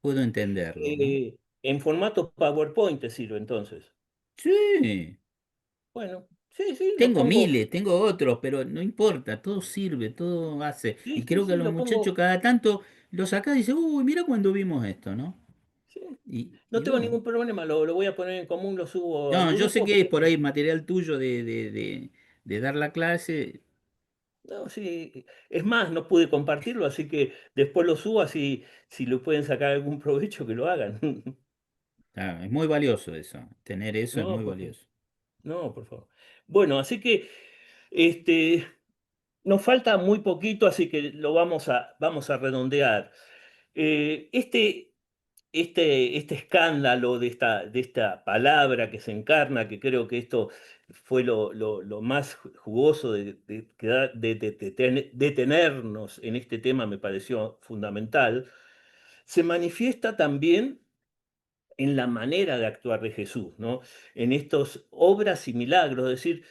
puedo entenderlo, ¿no? En formato PowerPoint te sirve entonces. Sí, Bueno, sí, sí, lo tengo pongo. miles, tengo otros, pero no importa, todo sirve, todo hace. Sí, Y sí, creo que a sí, los lo muchachos pongo. cada tanto los sacás y dicen, uy, mira cuando vimos esto, ¿no? Sí. No Y tengo bueno. ningún problema, lo voy a poner en común, lo subo al No, yo sé grupo. que es por ahí material tuyo de dar la clase. No, sí. Es más, no pude compartirlo, así que después lo subo, así si le pueden sacar algún provecho, que lo hagan. Ah, es muy valioso eso. Tener eso es No, muy por favor. valioso. No, por favor. Bueno, así que este, nos falta muy poquito, así que vamos a redondear. Este, este escándalo de esta palabra que se encarna, que creo que esto fue lo más jugoso de detenernos en este tema, me pareció fundamental, se manifiesta también en la manera de actuar de Jesús, ¿no? En estos obras y milagros, es decir,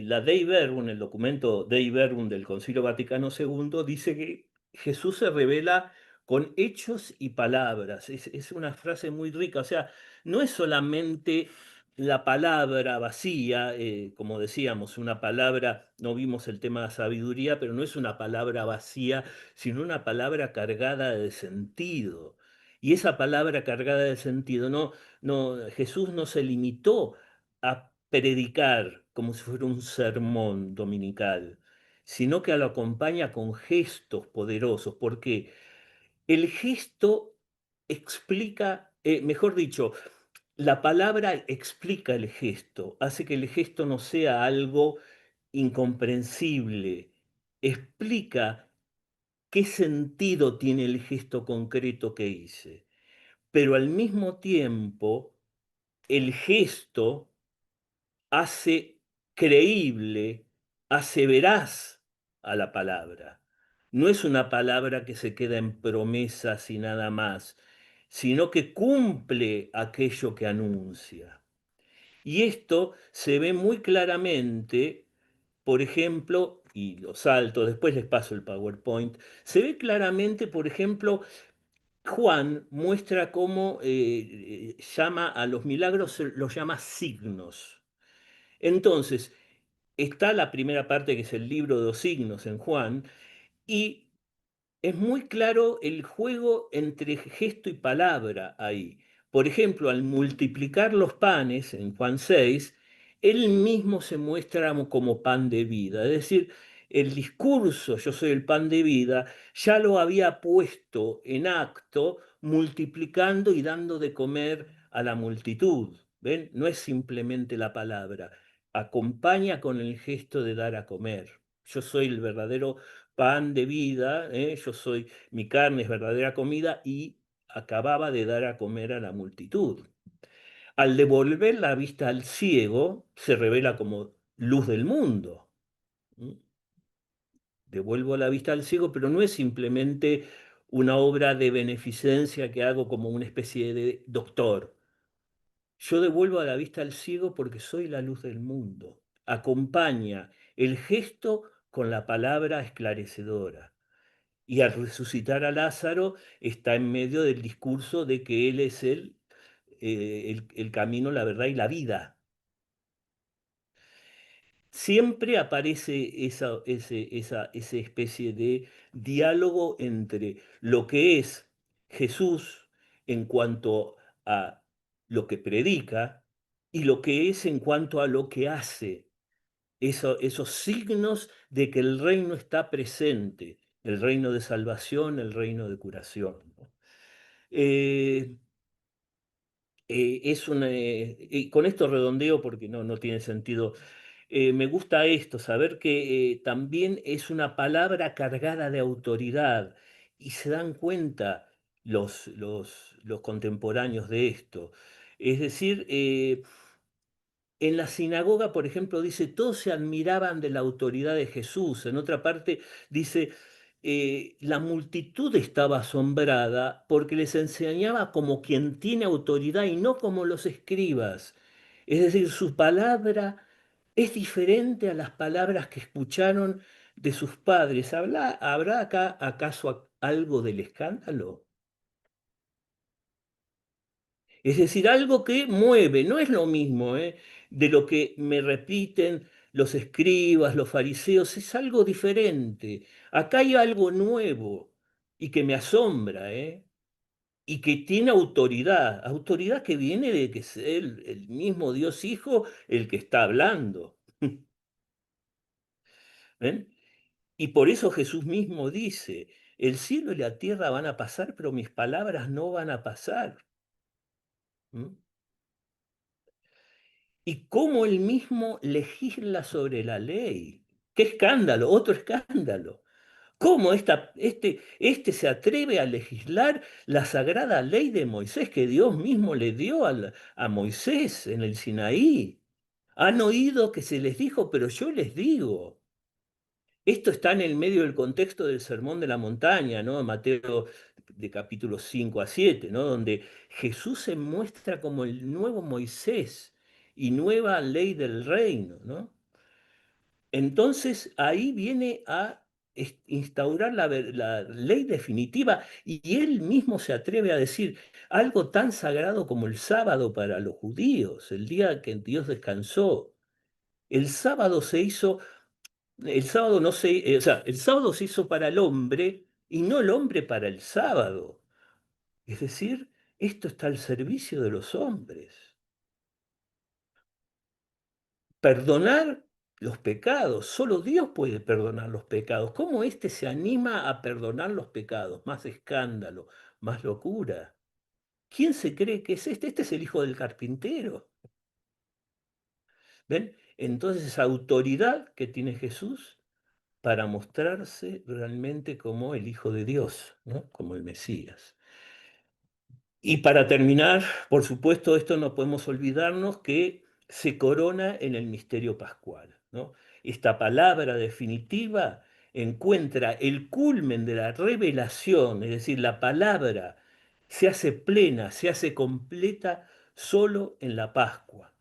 la Dei Verbum, el documento Dei Verbum del Concilio Vaticano II, dice que Jesús se revela con hechos y palabras. Es una frase muy rica, o sea, no es solamente la palabra vacía, como decíamos, una palabra, no vimos el tema de sabiduría, pero no es una palabra vacía, sino una palabra cargada de sentido. Y esa palabra cargada de sentido, Jesús no se limitó a predicar como si fuera un sermón dominical, sino que lo acompaña con gestos poderosos, porque el gesto explica, mejor dicho, la palabra explica el gesto, hace que el gesto no sea algo incomprensible, explica qué sentido tiene el gesto concreto que hice, pero al mismo tiempo el gesto hace creíble, hace veraz a la palabra. No es una palabra que se queda en promesas y nada más, sino que cumple aquello que anuncia. Y esto se ve muy claramente, por ejemplo, y lo salto, después les paso el PowerPoint, se ve claramente, por ejemplo, Juan muestra cómo llama a los milagros, los llama signos. Entonces, está la primera parte que es el libro de los signos en Juan, y es muy claro el juego entre gesto y palabra ahí. Por ejemplo, al multiplicar los panes en Juan 6, él mismo se muestra como pan de vida. Es decir, el discurso, yo soy el pan de vida, ya lo había puesto en acto, multiplicando y dando de comer a la multitud. ¿Ven? No es simplemente la palabra, acompaña con el gesto de dar a comer. Yo soy el verdadero pan de vida, yo soy, mi carne es verdadera comida y acababa de dar a comer a la multitud. Al devolver la vista al ciego, se revela como luz del mundo. ¿Mm? Devuelvo la vista al ciego, pero no es simplemente una obra de beneficencia que hago como una especie de doctor. Yo devuelvo a la vista al ciego porque soy la luz del mundo. Acompaña el gesto con la palabra esclarecedora. Y al resucitar a Lázaro está en medio del discurso de que Él es el camino, la verdad y la vida. Siempre aparece esa especie de diálogo entre lo que es Jesús en cuanto a lo que predica y lo que es en cuanto a lo que hace. Esos signos de que el reino está presente, el reino de salvación, el reino de curación, ¿no? Eh, y con esto redondeo porque no tiene sentido. Me gusta esto, saber que también es una palabra cargada de autoridad y se dan cuenta los contemporáneos de esto. Es decir, en la sinagoga, por ejemplo, dice, todos se admiraban de la autoridad de Jesús. En otra parte dice, la multitud estaba asombrada porque les enseñaba como quien tiene autoridad y no como los escribas. Es decir, su palabra es diferente a las palabras que escucharon de sus padres. ¿Habrá acá acaso algo del escándalo? Es decir, algo que mueve, no es lo mismo, de lo que me repiten los escribas, los fariseos, es algo diferente. Acá hay algo nuevo y que me asombra, y que tiene autoridad, autoridad que viene de que es el mismo Dios Hijo el que está hablando. ¿Ven? Y por eso Jesús mismo dice, el cielo y la tierra van a pasar, pero mis palabras no van a pasar. ¿Mm? Y cómo él mismo legisla sobre la ley. ¡Qué escándalo! Otro escándalo. ¿Cómo este se atreve a legislar la sagrada ley de Moisés que Dios mismo le dio a Moisés en el Sinaí? Han oído que se les dijo, pero yo les digo. Esto está en el medio del contexto del Sermón de la Montaña, ¿no? Mateo de capítulos 5 a 7, ¿no? Donde Jesús se muestra como el nuevo Moisés y nueva ley del reino, ¿no? Entonces ahí viene a instaurar la ley definitiva y él mismo se atreve a decir algo tan sagrado como el sábado para los judíos, el día que Dios descansó. El sábado se hizo el sábado no se, o sea, el sábado se hizo para el hombre y no el hombre para el sábado. Es decir, esto está al servicio de los hombres. Perdonar los pecados, solo Dios puede perdonar los pecados. ¿Cómo éste se anima a perdonar los pecados? Más escándalo, más locura. ¿Quién se cree que es este? Este es el hijo del carpintero. ¿Ven? Entonces, esa autoridad que tiene Jesús para mostrarse realmente como el Hijo de Dios, ¿no? Como el Mesías. Y para terminar, por supuesto, esto no podemos olvidarnos que se corona en el misterio pascual, ¿no? Esta palabra definitiva encuentra el culmen de la revelación, es decir, la palabra se hace plena, se hace completa solo en la Pascua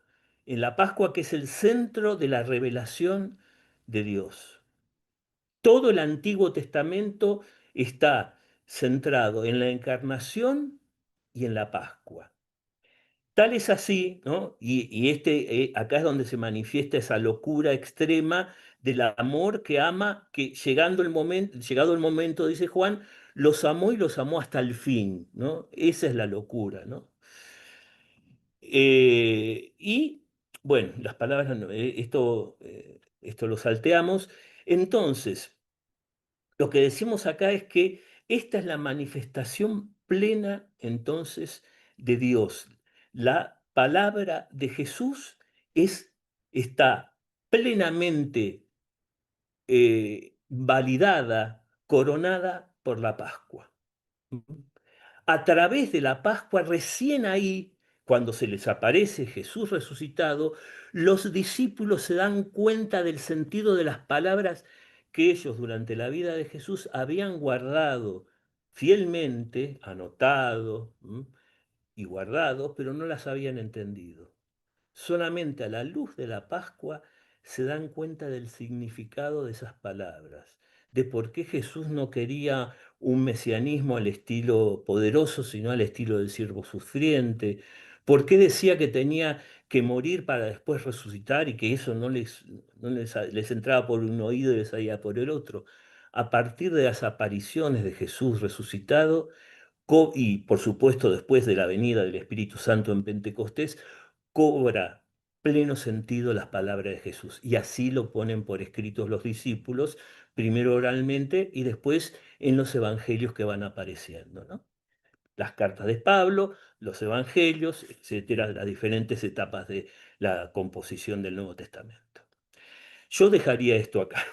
que es el centro de la revelación de Dios. Todo el Antiguo Testamento está centrado en la encarnación y en la Pascua. Tal es así, ¿no? Y acá es donde se manifiesta esa locura extrema del amor que ama, que llegado el momento, dice Juan, los amó y los amó hasta el fin, ¿no? Esa es la locura, ¿no? Y bueno, las palabras, esto lo salteamos. Entonces, lo que decimos acá es que esta es la manifestación plena entonces de Dios. La palabra de Jesús está plenamente validada, coronada por la Pascua. A través de la Pascua, recién ahí, cuando se les aparece Jesús resucitado, los discípulos se dan cuenta del sentido de las palabras que ellos durante la vida de Jesús habían guardado fielmente, anotado y guardado, pero no las habían entendido. Solamente a la luz de la Pascua se dan cuenta del significado de esas palabras, de por qué Jesús no quería un mesianismo al estilo poderoso, sino al estilo del siervo sufriente, por qué decía que tenía que morir para después resucitar y que eso no les entraba por un oído y les salía por el otro. A partir de las apariciones de Jesús resucitado, y por supuesto después de la venida del Espíritu Santo en Pentecostés, cobra pleno sentido las palabras de Jesús. Y así lo ponen por escritos los discípulos, primero oralmente y después en los evangelios que van apareciendo, ¿no? Las cartas de Pablo, los evangelios, etcétera, las diferentes etapas de la composición del Nuevo Testamento. Yo dejaría esto acá,